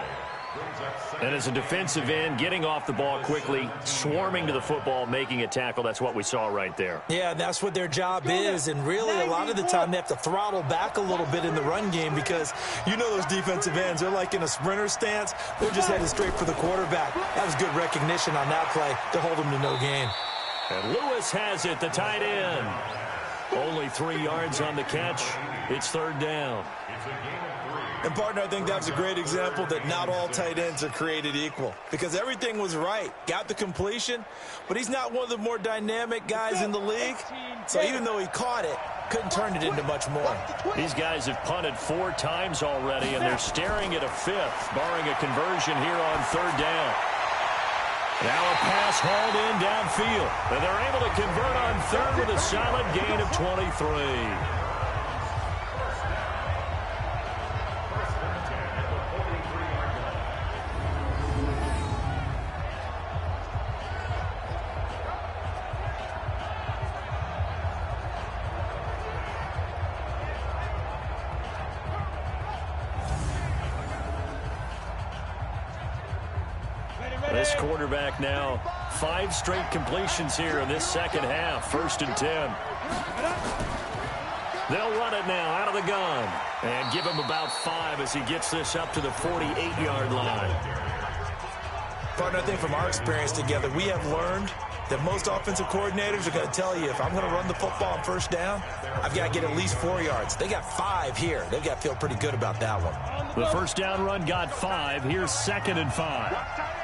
And as a defensive end, getting off the ball quickly, swarming to the football, making a tackle, that's what we saw right there. Yeah, that's what their job is, and really a lot of the time they have to throttle back a little bit in the run game because you know those defensive ends, they're like in a sprinter stance. They're just headed straight for the quarterback. That was good recognition on that play to hold them to no gain. And Lewis has it, the tight end. Only 3 yards on the catch. It's third down. And, partner, I think that's a great example that not all tight ends are created equal because everything was right. Got the completion, but he's not one of the more dynamic guys in the league. So even though he caught it, couldn't turn it into much more. These guys have punted 4 times already, and they're staring at a 5th, barring a conversion here on third down. Now a pass hauled in downfield, and they're able to convert on third with a solid gain of 23. This quarterback now 5 straight completions here in this second half. 1st and 10. They'll run it now out of the gun and give him about 5 as he gets this up to the 48-yard line. Partner, I think from our experience together, we have learned that most offensive coordinators are going to tell you if I'm going to run the football on first down, I've got to get at least 4 yards. They got 5 here. They've got to feel pretty good about that one. The first down run got 5. Here's 2nd and 5.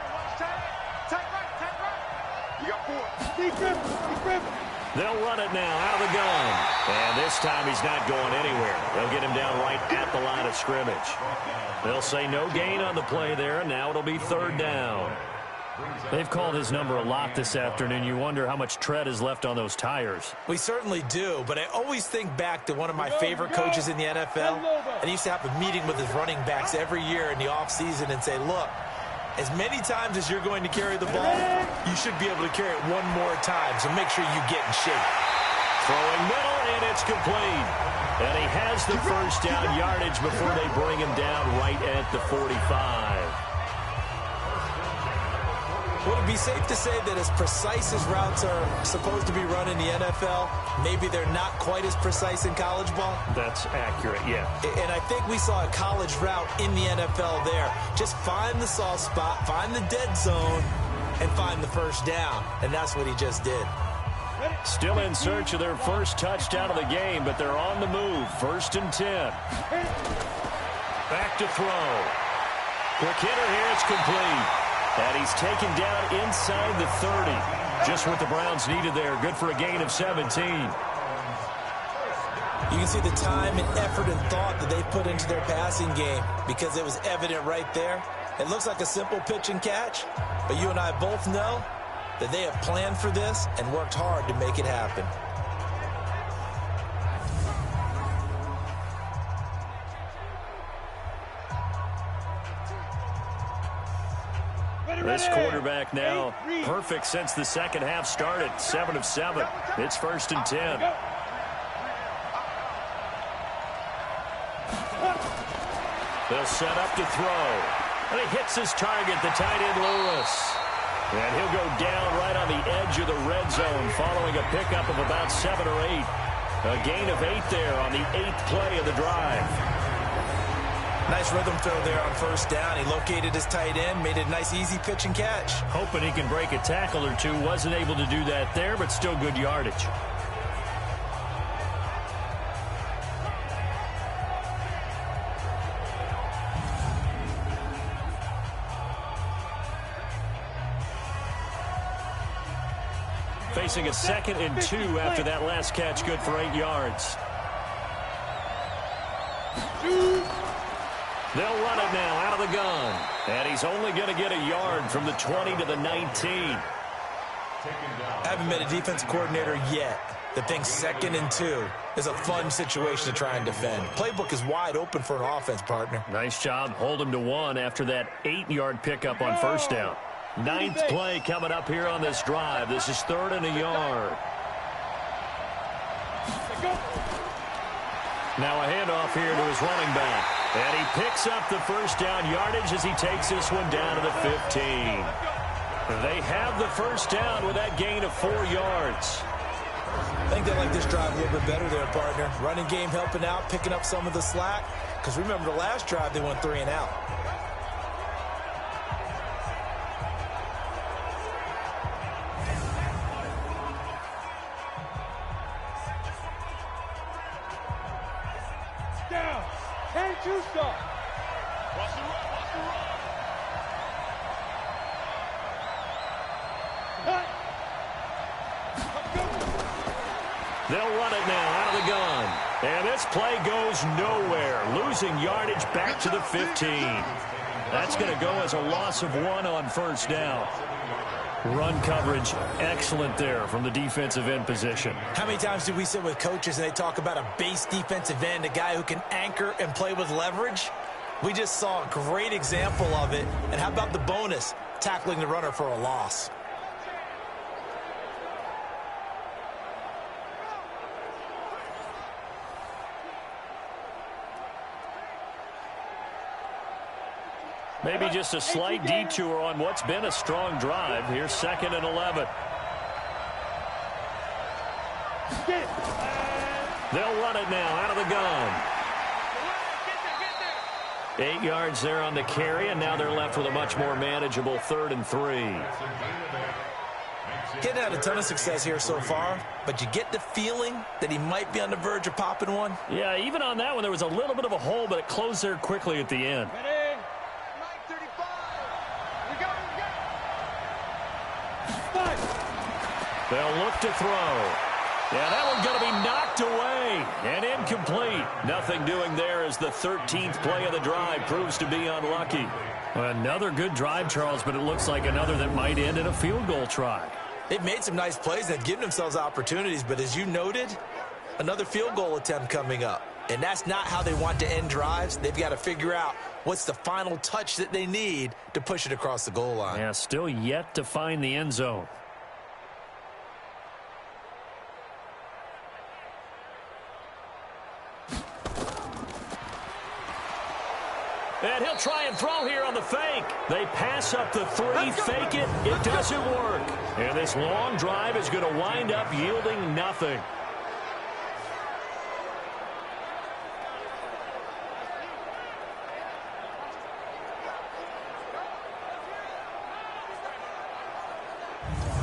They'll run it now out of the gun. And this time he's not going anywhere. They'll get him down right at the line of scrimmage. They'll say no gain on the play there, and now it'll be third down. They've called his number a lot this afternoon. You wonder how much tread is left on those tires. We certainly do, but I always think back to one of my favorite coaches in the NFL. And he used to have a meeting with his running backs every year in the offseason and say, look, as many times as you're going to carry the ball, you should be able to carry it one more time, so make sure you get in shape. Throwing middle, and it's complete. And he has the first down yardage before they bring him down right at the 45. Would it be safe to say that as precise as routes are supposed to be run in the NFL, maybe they're not quite as precise in college ball? That's accurate, yeah. And I think we saw a college route in the NFL there. Just find the soft spot, find the dead zone, and find the first down. And that's what he just did. Still in search of their first touchdown of the game, but they're on the move. 1st and 10. Back to throw. Quick hitter here, it's complete. And he's taken down inside the 30. Just what the Browns needed there. Good for a gain of 17. You can see the time and effort and thought that they put into their passing game because it was evident right there. It looks like a simple pitch and catch, but you and I both know that they have planned for this and worked hard to make it happen. This quarterback now perfect since the second half started. 7 of 7. It's 1st and 10. They'll set up to throw. And he hits his target, the tight end Lewis. And he'll go down right on the edge of the red zone following a pickup of about 7 or 8. A gain of 8 there on the 8th play of the drive. Nice rhythm throw there on 1st down. He located his tight end, made it a nice easy pitch and catch. Hoping he can break a tackle or two. Wasn't able to do that there, but still good yardage. Facing a 2nd and 2 after that last catch, good for 8 yards. They'll run it now out of the gun. And he's only going to get a yard from the 20 to the 19. I haven't met a defensive coordinator yet that thinks 2nd and 2 is a fun situation to try and defend. Playbook is wide open for an offense, partner. Nice job. Hold him to 1 after that 8-yard pickup on 1st down. 9th play coming up here on this drive. This is 3rd and a yard. Now a handoff here to his running back. And he picks up the first down yardage as he takes this one down to the 15. They have the first down with that gain of 4 yards. I think they like this drive a little bit better there, partner. Running game helping out, picking up some of the slack. Because remember the last drive, they went 3 and out. They'll run it now out of the gun. And this play goes nowhere. Losing yardage back to the 15. That's going to go as a loss of 1 on 1st down. Run coverage excellent there from the defensive end position. How many times do we sit with coaches and they talk about a base defensive end, a guy who can anchor and play with leverage? We just saw a great example of it. And how about the bonus? Tackling the runner for a loss. Maybe just a slight detour on what's been a strong drive. Here's 2nd and 11. They'll run it now out of the gun. 8 yards there on the carry, and now they're left with a much more manageable 3rd and 3. Hadn't had a ton of success here so far, but you get the feeling that he might be on the verge of popping one. Yeah, even on that one, there was a little bit of a hole, but it closed there quickly at the end. They'll look to throw. Yeah, that one's going to be knocked away and incomplete. incomplete. Nothing doing there as the 13th play of the drive proves to be unlucky. Another good drive, Charles, but it looks like another that might end in a field goal try. They've made some nice plays. They've given themselves opportunities, but as you noted, another field goal attempt coming up. And that's not how they want to end drives. They've got to figure out what's the final touch that they need to push it across the goal line. Yeah, still yet to find the end zone. And he'll try and throw here on the fake. They pass up the 3, fake it. It doesn't work. And this long drive is going to wind up yielding nothing.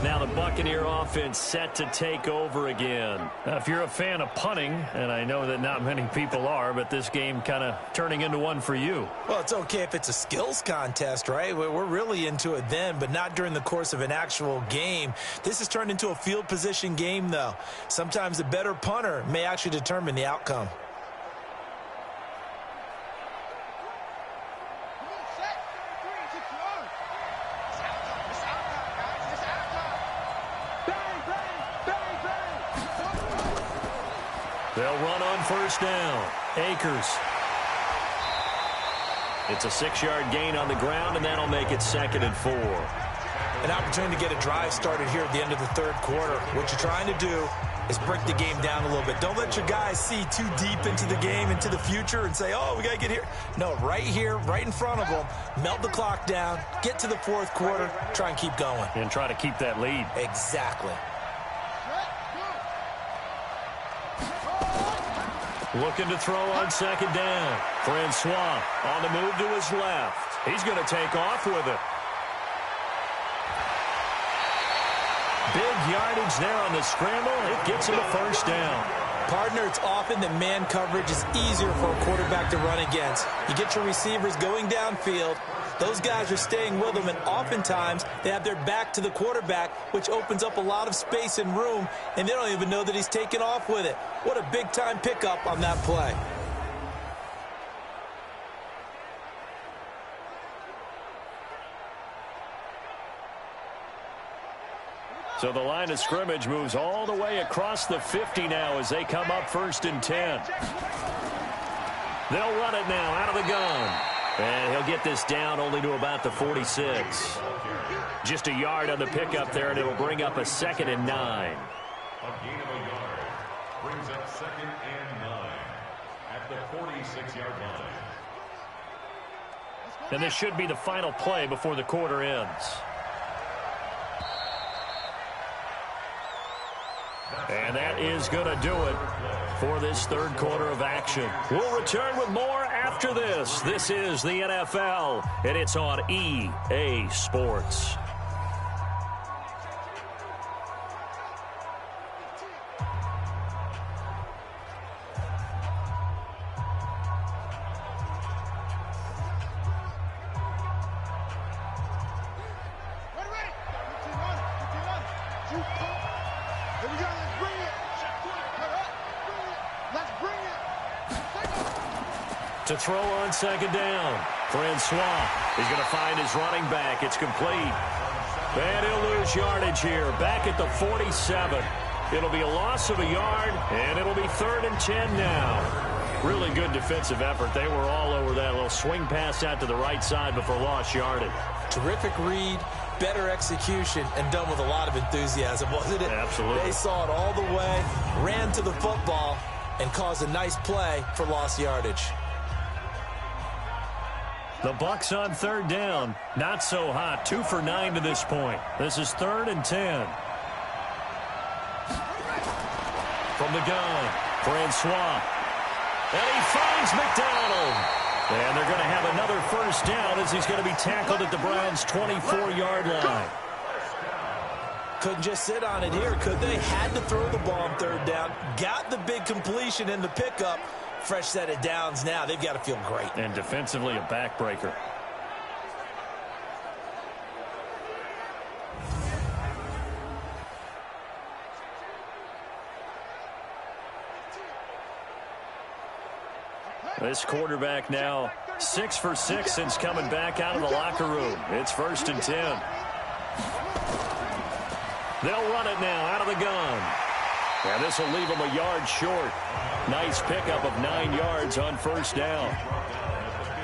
Now the Buccaneer offense set to take over again. Now, if you're a fan of punting, and I know that not many people are, but this game kind of turning into one for you. Well, it's okay if it's a skills contest, right? We're really into it then, but not during the course of an actual game. This has turned into a field position game, though. Sometimes the better punter may actually determine the outcome. They'll run on first down. Akers. It's a 6-yard gain on the ground, and that'll make it 2nd and 4. An opportunity to get a drive started here at the end of the third quarter. What you're trying to do is break the game down a little bit. Don't let your guys see too deep into the game, into the future, and say, oh, we got to get here. No, right here, right in front of them, melt the clock down, get to the fourth quarter, try and keep going. And try to keep that lead. Exactly. Looking to throw on 2nd down. Francois on the move to his left. He's going to take off with it. Big yardage there on the scramble. It gets him a first down. Partner, it's often that man coverage is easier for a quarterback to run against. You get your receivers going downfield. Those guys are staying with them, and oftentimes they have their back to the quarterback, which opens up a lot of space and room, and they don't even know that he's taken off with it. What a big-time pickup on that play. So the line of scrimmage moves all the way across the 50 now as they come up 1st and 10. They'll run it now out of the gun. And he'll get this down only to about the 46. Just a yard on the pickup there, and it'll bring up a 2nd and 9. A gain of a yard brings up 2nd and 9 at the 46-yard line. And this should be the final play before the quarter ends. And that is going to do it for this third quarter of action. We'll return with more after this. This is the NFL, and it's on EA Sports. To throw on 2nd down. Francois is going to find his running back. It's complete. And he'll lose yardage here. Back at the 47. It'll be a loss of a yard, and it'll be 3rd and 10 now. Really good defensive effort. They were all over that little swing pass out to the right side before lost yardage. Terrific read, better execution, and done with a lot of enthusiasm, wasn't it? Absolutely. They saw it all the way, ran to the football, and caused a nice play for lost yardage. The Bucs on 3rd down. Not so hot. 2 for 9 to this point. This is 3rd and 10. From the gun, Francois. And he finds McDonald. And they're going to have another first down as he's going to be tackled at the Browns' 24-yard line. Couldn't just sit on it here, could they? Had to throw the ball on 3rd down. Got the big completion in the pickup. Fresh set of downs now. They've got to feel great. And defensively, a backbreaker. This quarterback now 6 for 6 since coming back out of the locker room. It's 1st and 10. They'll run it now out of the gun. And this will leave them a yard short. Nice pickup of 9 yards on 1st down.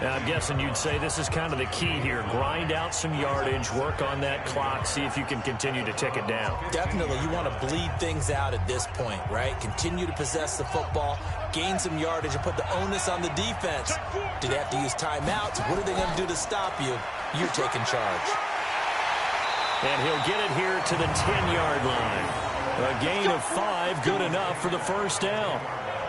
Now, I'm guessing you'd say this is kind of the key here. Grind out some yardage, work on that clock, see if you can continue to tick it down. Definitely, you want to bleed things out at this point, right? Continue to possess the football, gain some yardage, and put the onus on the defense. Do they have to use timeouts? What are they going to do to stop you? You're taking charge. And he'll get it here to the 10-yard line. A gain of 5, good enough for the 1st down.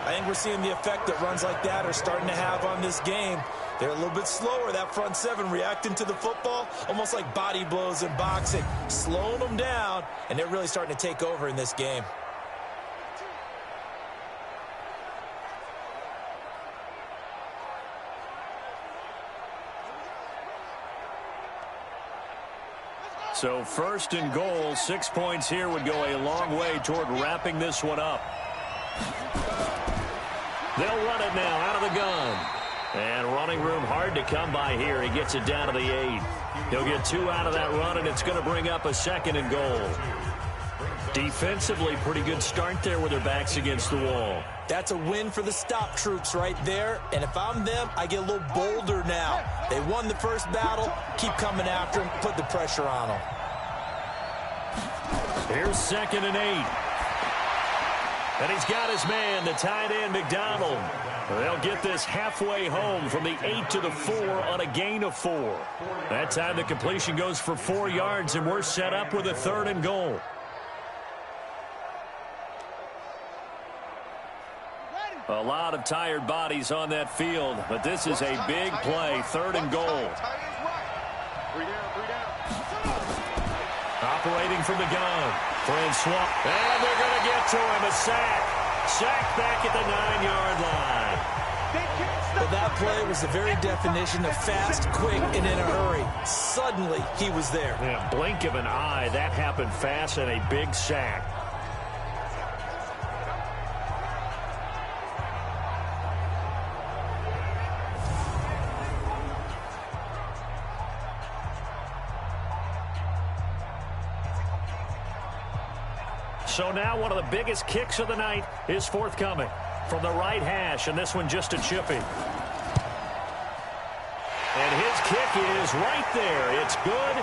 I think we're seeing the effect that runs like that are starting to have on this game. They're a little bit slower, that front seven, reacting to the football, almost like body blows in boxing, slowing them down, and they're really starting to take over in this game. So 1st and goal, 6 points here would go a long way toward wrapping this one up. They'll run it now out of the gun. And running room hard to come by here. He gets it down to the 8. He'll get 2 out of that run, and it's going to bring up a 2nd and goal. Defensively, pretty good start there with their backs against the wall. That's a win for the stop troops right there. And if I'm them, I get a little bolder now. They won the first battle. Keep coming after them. Put the pressure on them. Here's 2nd and 8. And he's got his man, the tight end, McDonald. They'll get this halfway home from the 8 to the 4 on a gain of 4. That time the completion goes for 4 yards, and we're set up with a 3rd and goal. A lot of tired bodies on that field, but this is a big play, 3rd and goal. Operating from the gun. Francois. And they're going to get to him. A sack. Sack back at the 9-yard line. Well, that play was the very definition of fast, quick, and in a hurry. Suddenly, he was there. Yeah, blink of an eye. That happened fast and a big sack. So now one of the biggest kicks of the night is forthcoming from the right hash, and this one just a chippy. And his kick is right there. It's good,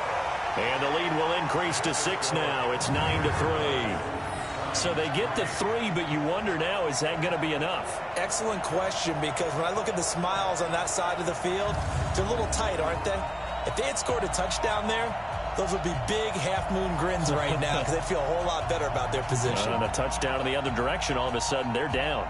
and the lead will increase to 6 now. It's 9-3. So they get to 3, but you wonder now, is that going to be enough? Excellent question, because when I look at the smiles on that side of the field, they're a little tight, aren't they? If they had scored a touchdown there, those would be big half-moon grins right now because they feel a whole lot better about their position. And a touchdown in the other direction, all of a sudden they're down.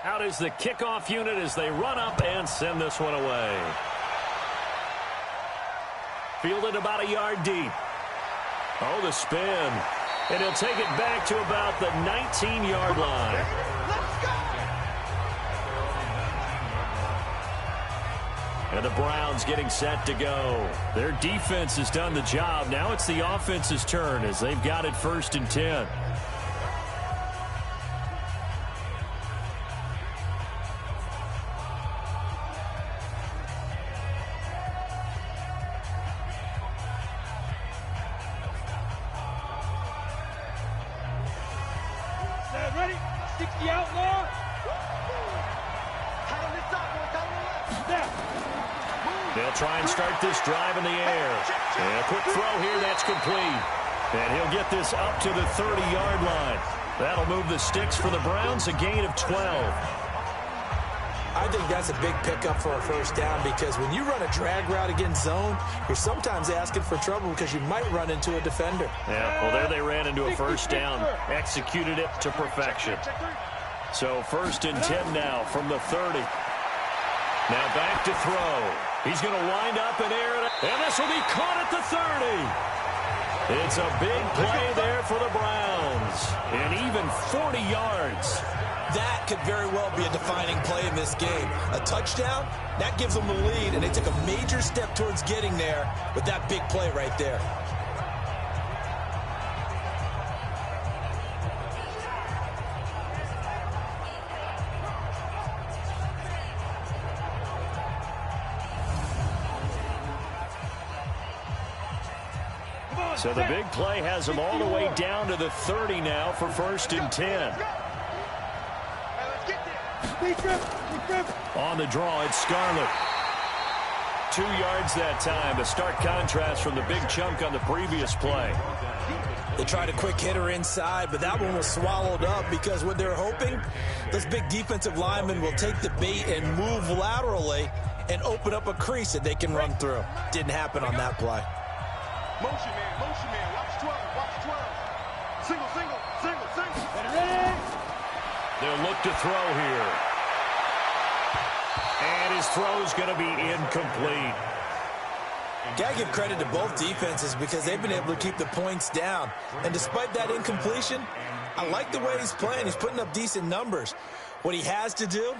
Out is the kickoff unit as they run up and send this one away. Fielded about a yard deep. Oh, the spin. And he'll take it back to about the 19-yard line. And the Browns getting set to go. Their defense has done the job. Now it's the offense's turn as they've got it 1st and 10. Ready? 60 outlaw. They'll try and start this drive in the air. And a quick throw here, that's complete. And he'll get this up to the 30-yard line. That'll move the sticks for the Browns, a gain of 12. I think that's a big pickup for a 1st down because when you run a drag route against zone, you're sometimes asking for trouble because you might run into a defender. Yeah, well, there they ran into a 1st down, executed it to perfection. So 1st and 10 now from the 30. Now back to throw. He's going to wind up and air it, and this will be caught at the 30. It's a big play there for the Browns, and even 40 yards. That could very well be a defining play in this game. A touchdown, that gives them the lead, and they took a major step towards getting there with that big play right there. So the big play has them all the way down to the 30 now for 1st and 10. On the draw, it's Scarlett. 2 yards that time. A stark contrast from the big chunk on the previous play. They tried a quick hitter inside, but that one was swallowed up because what they're hoping, those big defensive linemen will take the bait and move laterally and open up a crease that they can run through. Didn't happen on that play. Motion man, watch 12, watch 12. Single. They'll look to throw here. And his throw's going to be incomplete. Gotta give credit to both defenses because they've been able to keep the points down. And despite that incompletion, I like the way he's playing. He's putting up decent numbers. What he has to do,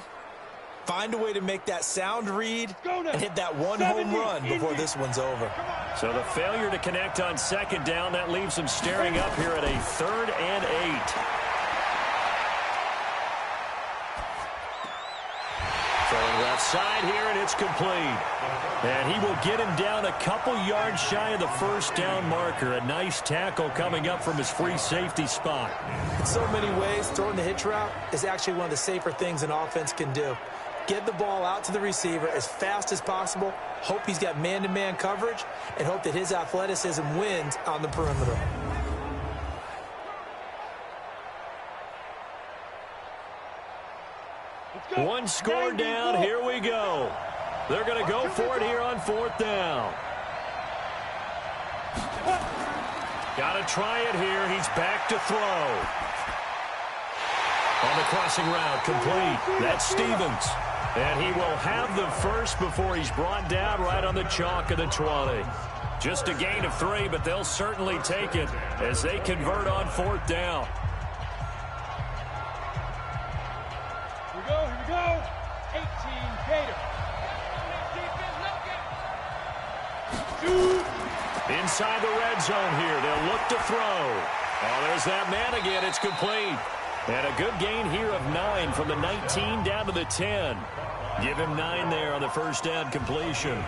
find a way to make that sound read and hit that one home run before this one's over. So the failure to connect on 2nd down, that leaves them staring up here at a 3rd and 8. Throwing left side here, and it's complete. And he will get him down a couple yards shy of the 1st down marker. A nice tackle coming up from his free safety spot. In so many ways, throwing the hitch route is actually one of the safer things an offense can do. Get the ball out to the receiver as fast as possible, hope he's got man-to-man coverage, and hope that his athleticism wins on the perimeter. One score down, here we go. They're going to go for it here on 4th down. Got to try it here. He's back to throw. On the crossing route, complete. That's Stevens. And he will have the first before he's brought down right on the chalk of the 20. Just a gain of 3, but they'll certainly take it as they convert on 4th down. Here we go. 18 Gators. Inside the red zone here. They'll look to throw. Oh, there's that man again. It's complete. And a good gain here of 9 from the 19 down to the 10. Give him 9 there on the 1st down completion.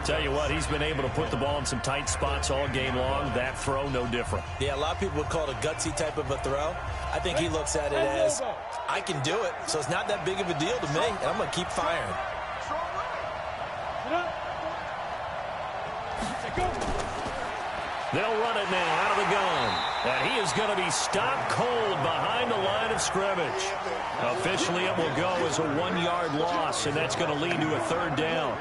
Tell you what, he's been able to put the ball in some tight spots all game long. That throw, no different. Yeah, a lot of people would call it a gutsy type of a throw. I think he looks at it as, I can do it, so it's not that big of a deal to me, and I'm going to keep firing. They'll run it now out of the gun. And he is going to be stopped cold behind the line of scrimmage. Officially, it will go as a 1-yard loss, and that's going to lead to a 3rd down.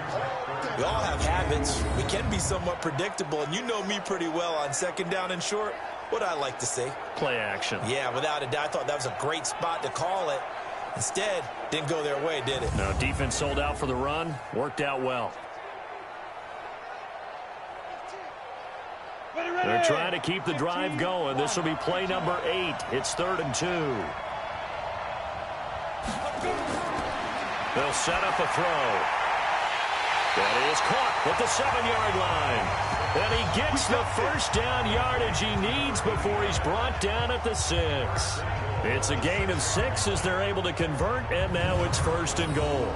We all have habits. We can be somewhat predictable, and you know me pretty well on 2nd down and short. What I like to see. Play action. Yeah, without a doubt. I thought that was a great spot to call it. Instead, didn't go their way, did it? No, defense sold out for the run. Worked out well. They're trying to keep the drive going. This will be play number 8. It's 3rd and 2. They'll set up a throw. That is caught at the 7-yard line. And he gets the 1st down yardage he needs before he's brought down at the 6. It's a gain of 6 as they're able to convert, and now it's 1st and goal.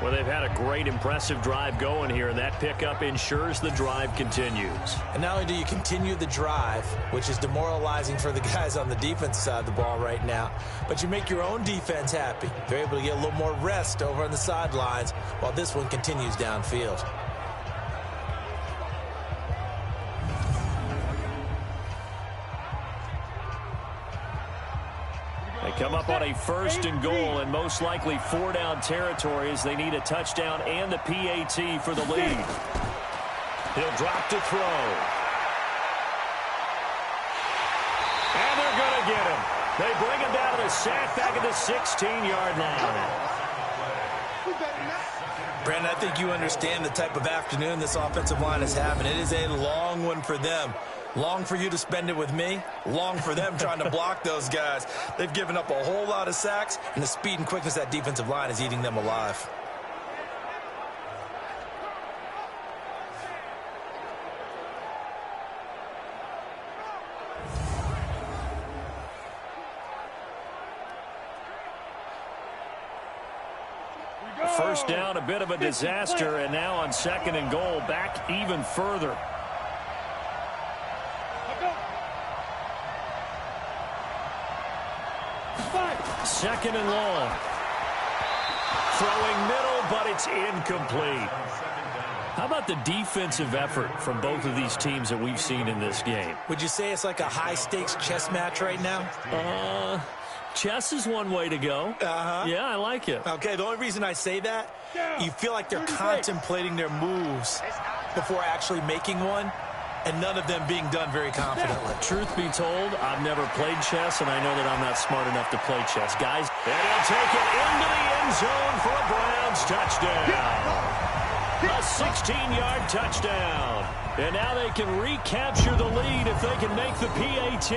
Well, they've had a great, impressive drive going here, and that pickup ensures the drive continues. And not only do you continue the drive, which is demoralizing for the guys on the defense side of the ball right now, but you make your own defense happy. They're able to get a little more rest over on the sidelines while this one continues downfield. They come up on a 1st and goal and most likely 4-down territory as they need a touchdown and the PAT for the lead. He'll drop to throw. And they're going to get him. They bring him down to the sack back at the 16-yard line. Brandon, I think you understand the type of afternoon this offensive line is having. It is a long one for them. Long for you to spend it with me. Long for them trying to block those guys. They've given up a whole lot of sacks, and the speed and quickness of that defensive line is eating them alive. First down, a bit of a disaster, and now on 2nd and goal, back even further. Second and long. Throwing middle, but it's incomplete. How about the defensive effort from both of these teams that we've seen in this game? Would you say it's like a high-stakes chess match right now? Chess is one way to go. Yeah, I like it. Okay, the only reason I say that, you feel like they're contemplating their moves before actually making one, and none of them being done very confidently. Truth be told, I've never played chess, and I know that I'm not smart enough to play chess. Guys, and he'll take it into the end zone for a Browns touchdown. A 16-yard touchdown. And now they can recapture the lead if they can make the PAT.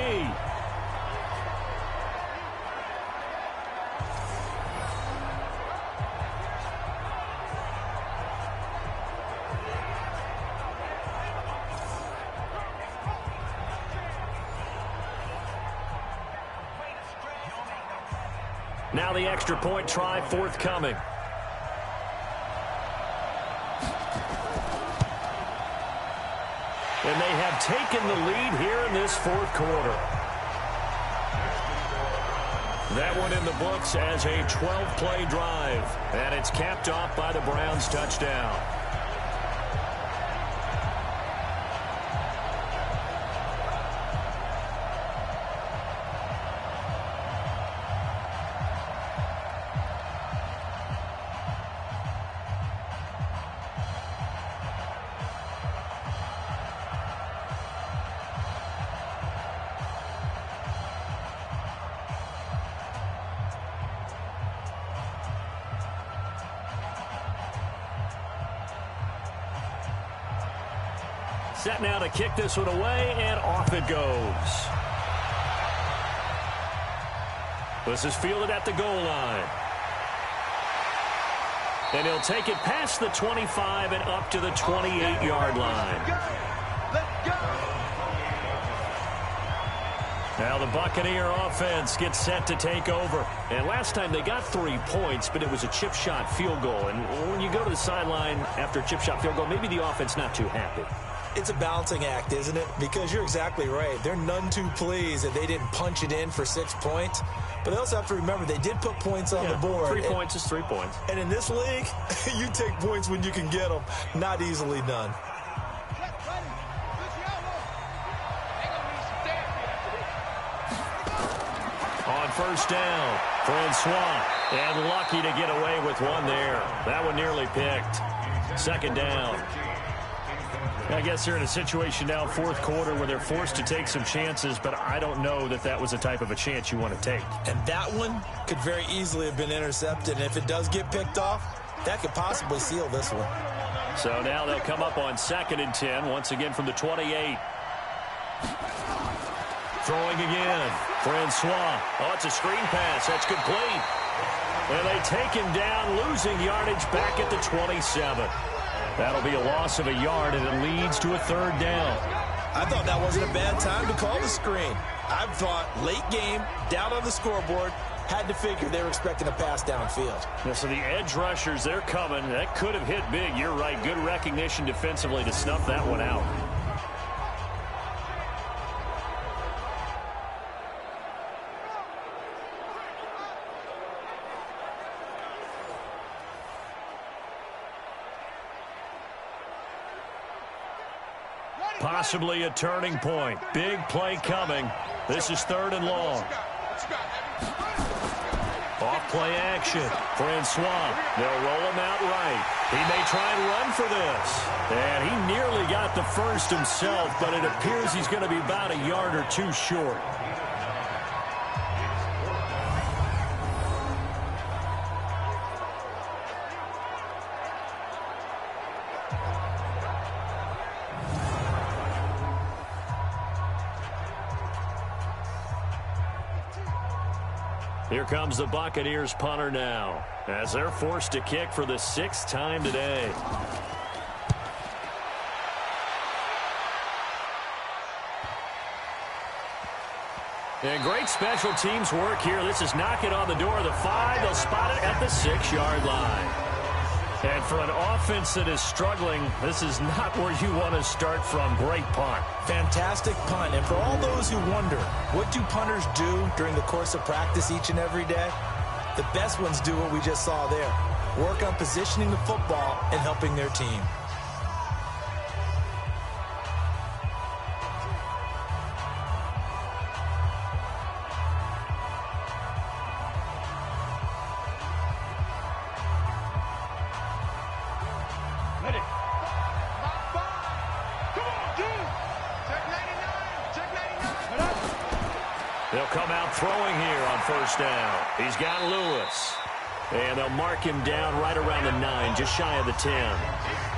Now the extra point try forthcoming. And they have taken the lead here in this 4th quarter. That one in the books as a 12-play drive. And it's capped off by the Browns touchdown. Set now to kick this one away, and off it goes. This is fielded at the goal line. And he'll take it past the 25 and up to the 28-yard line. Now the Buccaneer offense gets set to take over. And last time they got 3 points, but it was a chip shot field goal. And when you go to the sideline after a chip shot field goal, maybe the offense not too happy. It's a balancing act, isn't it? Because you're exactly right. They're none too pleased that they didn't punch it in for 6 points. But they also have to remember they did put points on the board. 3 points is 3 points. And in this league, you take points when you can get them. Not easily done. On first down, Francois. And lucky to get away with one there. That one nearly picked. 2nd down. I guess they're in a situation now, 4th quarter, where they're forced to take some chances, but I don't know that that was the type of a chance you want to take. And that one could very easily have been intercepted, and if it does get picked off, that could possibly seal this one. So now they'll come up on 2nd and 10, once again from the 28. Throwing again, Francois. Oh, it's a screen pass. That's complete. And they take him down, losing yardage back at the 27. That'll be a loss of a yard, and it leads to a 3rd down. I thought that wasn't a bad time to call the screen. I thought late game, down on the scoreboard, had to figure they were expecting a pass downfield. Yeah, so the edge rushers, they're coming. That could have hit big. You're right. Good recognition defensively to snuff that one out. Possibly a turning point. Big play coming. This is 3rd and long. Off play action. Francois. They'll roll him out right. He may try and run for this. And he nearly got the first himself, but it appears he's going to be about a yard or two short. Here comes the Buccaneers punter now, as they're forced to kick for the 6th time today. And great special teams work here. This is knocking on the door of the 5. They'll spot it at the 6-yard line. And for an offense that is struggling, this is not where you want to start from. Great punt. Fantastic punt. And for all those who wonder, what do punters do during the course of practice each and every day? The best ones do what we just saw there. Work on positioning the football and helping their team. They'll come out throwing here on 1st down. He's got Lewis. And they'll mark him down right around the 9, just shy of the 10.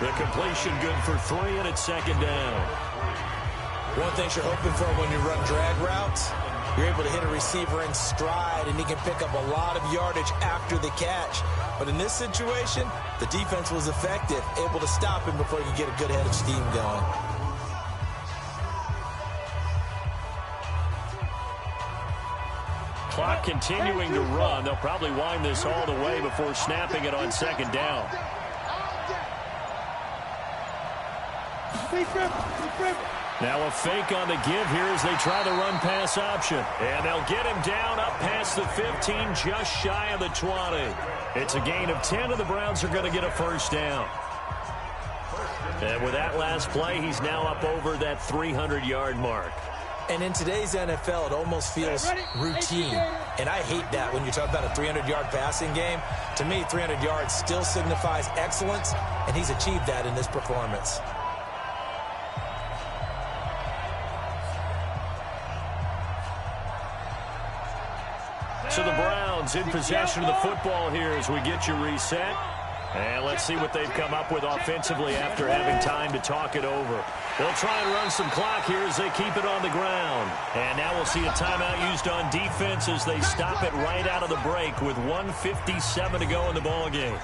The completion good for 3, and it's 2nd down. One thing you're hoping for when you run drag routes, you're able to hit a receiver in stride, and he can pick up a lot of yardage after the catch. But in this situation, the defense was effective, able to stop him before he could get a good head of steam going. Clock continuing to run. They'll probably wind this all the way before snapping it on 2nd down. Now a fake on the give here as they try the run-pass option. And they'll get him down up past the 15, just shy of the 20. It's a gain of 10, and the Browns are going to get a 1st down. And with that last play, he's now up over that 300-yard mark. And in today's NFL, it almost feels routine. And I hate that when you talk about a 300-yard passing game. To me, 300 yards still signifies excellence, and he's achieved that in this performance. So the Browns in possession of the football here as we get you reset. And let's see what they've come up with offensively after having time to talk it over. They'll try and run some clock here as they keep it on the ground. And now we'll see a timeout used on defense as they stop it right out of the break with 1:57 to go in the ballgame.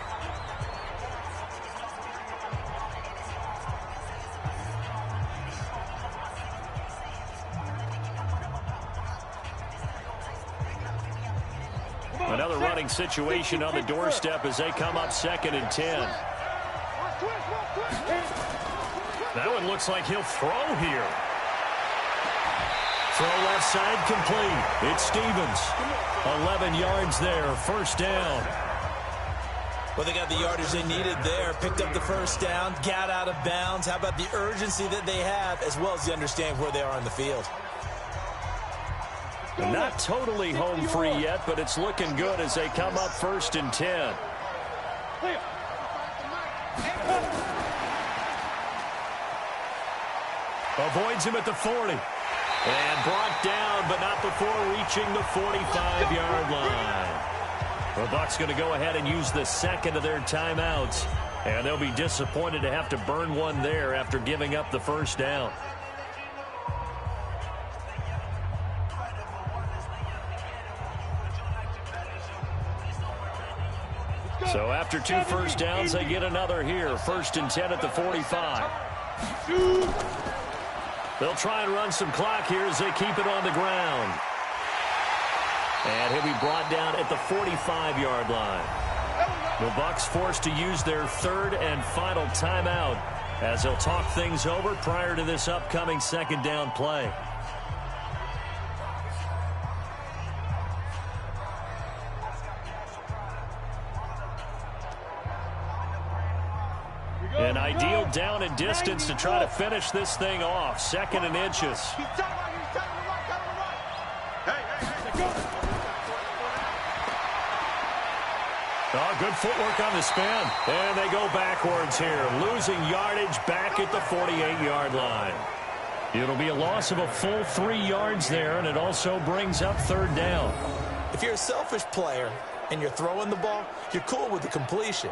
Another running situation on the doorstep as they come up 2nd and 10. That one looks like he'll throw here. Throw left side complete. It's Stevens. 11 yards there. 1st down. Well, they got the yardage they needed there. Picked up the 1st down. Got out of bounds. How about the urgency that they have as well as the understanding where they are on the field? Not totally home free yet, but it's looking good as they come up 1st and 10. Avoids him at the 40. And brought down, but not before reaching the 45-yard line. The Bucs going to go ahead and use the 2nd of their timeouts. And they'll be disappointed to have to burn one there after giving up the 1st down. So after 2 1st downs, they get another here. 1st and 10 at the 45. They'll try and run some clock here as they keep it on the ground. And he'll be brought down at the 45-yard line. The Bucs forced to use their 3rd and final timeout as they'll talk things over prior to this upcoming 2nd down play. An ideal down and distance to try to finish this thing off. 2nd and inches. Oh, good footwork on the spin. And they go backwards here, losing yardage back at the 48-yard line. It'll be a loss of a full 3 yards there, and it also brings up 3rd down. If you're a selfish player and you're throwing the ball, you're cool with the completion.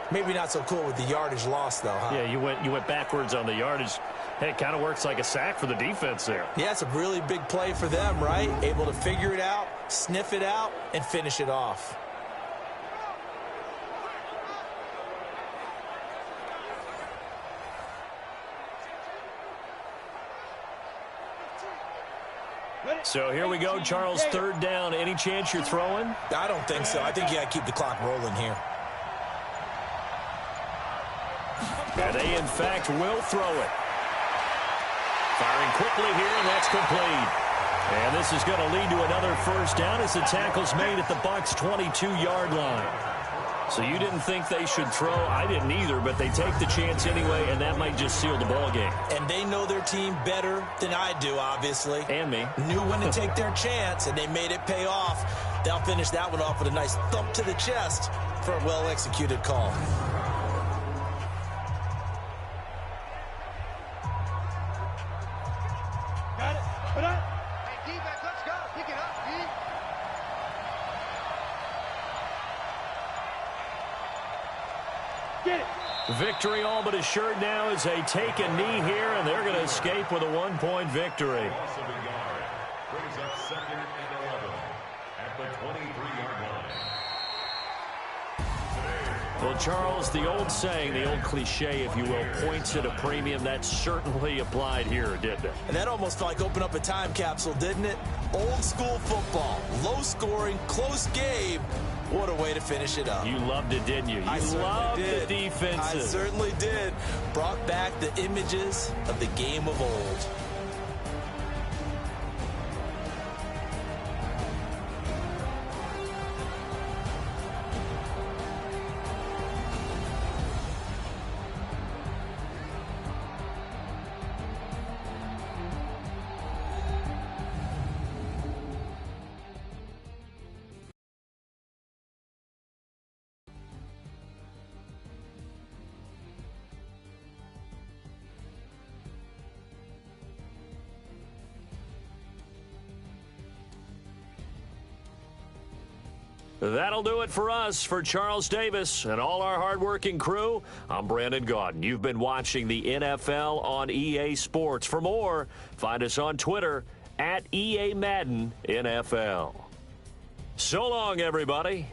Maybe not so cool with the yardage loss, though, huh? Yeah, you went backwards on the yardage. Hey, it kind of works like a sack for the defense there. Yeah, it's a really big play for them, right? Able to figure it out, sniff it out, and finish it off. So here we go, Charles, third down. Any chance you're throwing? I don't think so. I think you got to keep the clock rolling here. And they, in fact, will throw it. Firing quickly here, and that's complete. And this is going to lead to another first down as the tackle's made at the Bucs' 22-yard line. So you didn't think they should throw. I didn't either, but they take the chance anyway, and that might just seal the ball game. And they know their team better than I do, obviously. And me. Knew when to take their chance, and they made it pay off. They'll finish that one off with a nice thump to the chest for a well-executed call. Got it. Put up. Hey, defense, let's go. Pick it up, D. Get it. Victory all but assured now as they take a knee here, and they're going to escape with a one-point victory. Loss of a yard brings up second and 11 at the 23-yard line. Well, Charles, the old saying, the old cliche, if you will, points at a premium, that certainly applied here, didn't it? And that almost felt like open up a time capsule, didn't it? Old school football, low scoring, close game. What a way to finish it up. You loved it, didn't you? You loved the defenses. I certainly did. Brought back the images of the game of old. That'll do it for us. For Charles Davis and all our hardworking crew, I'm Brandon Gaudin. You've been watching the NFL on EA Sports. For more, find us on Twitter at EA Madden NFL. So long, everybody.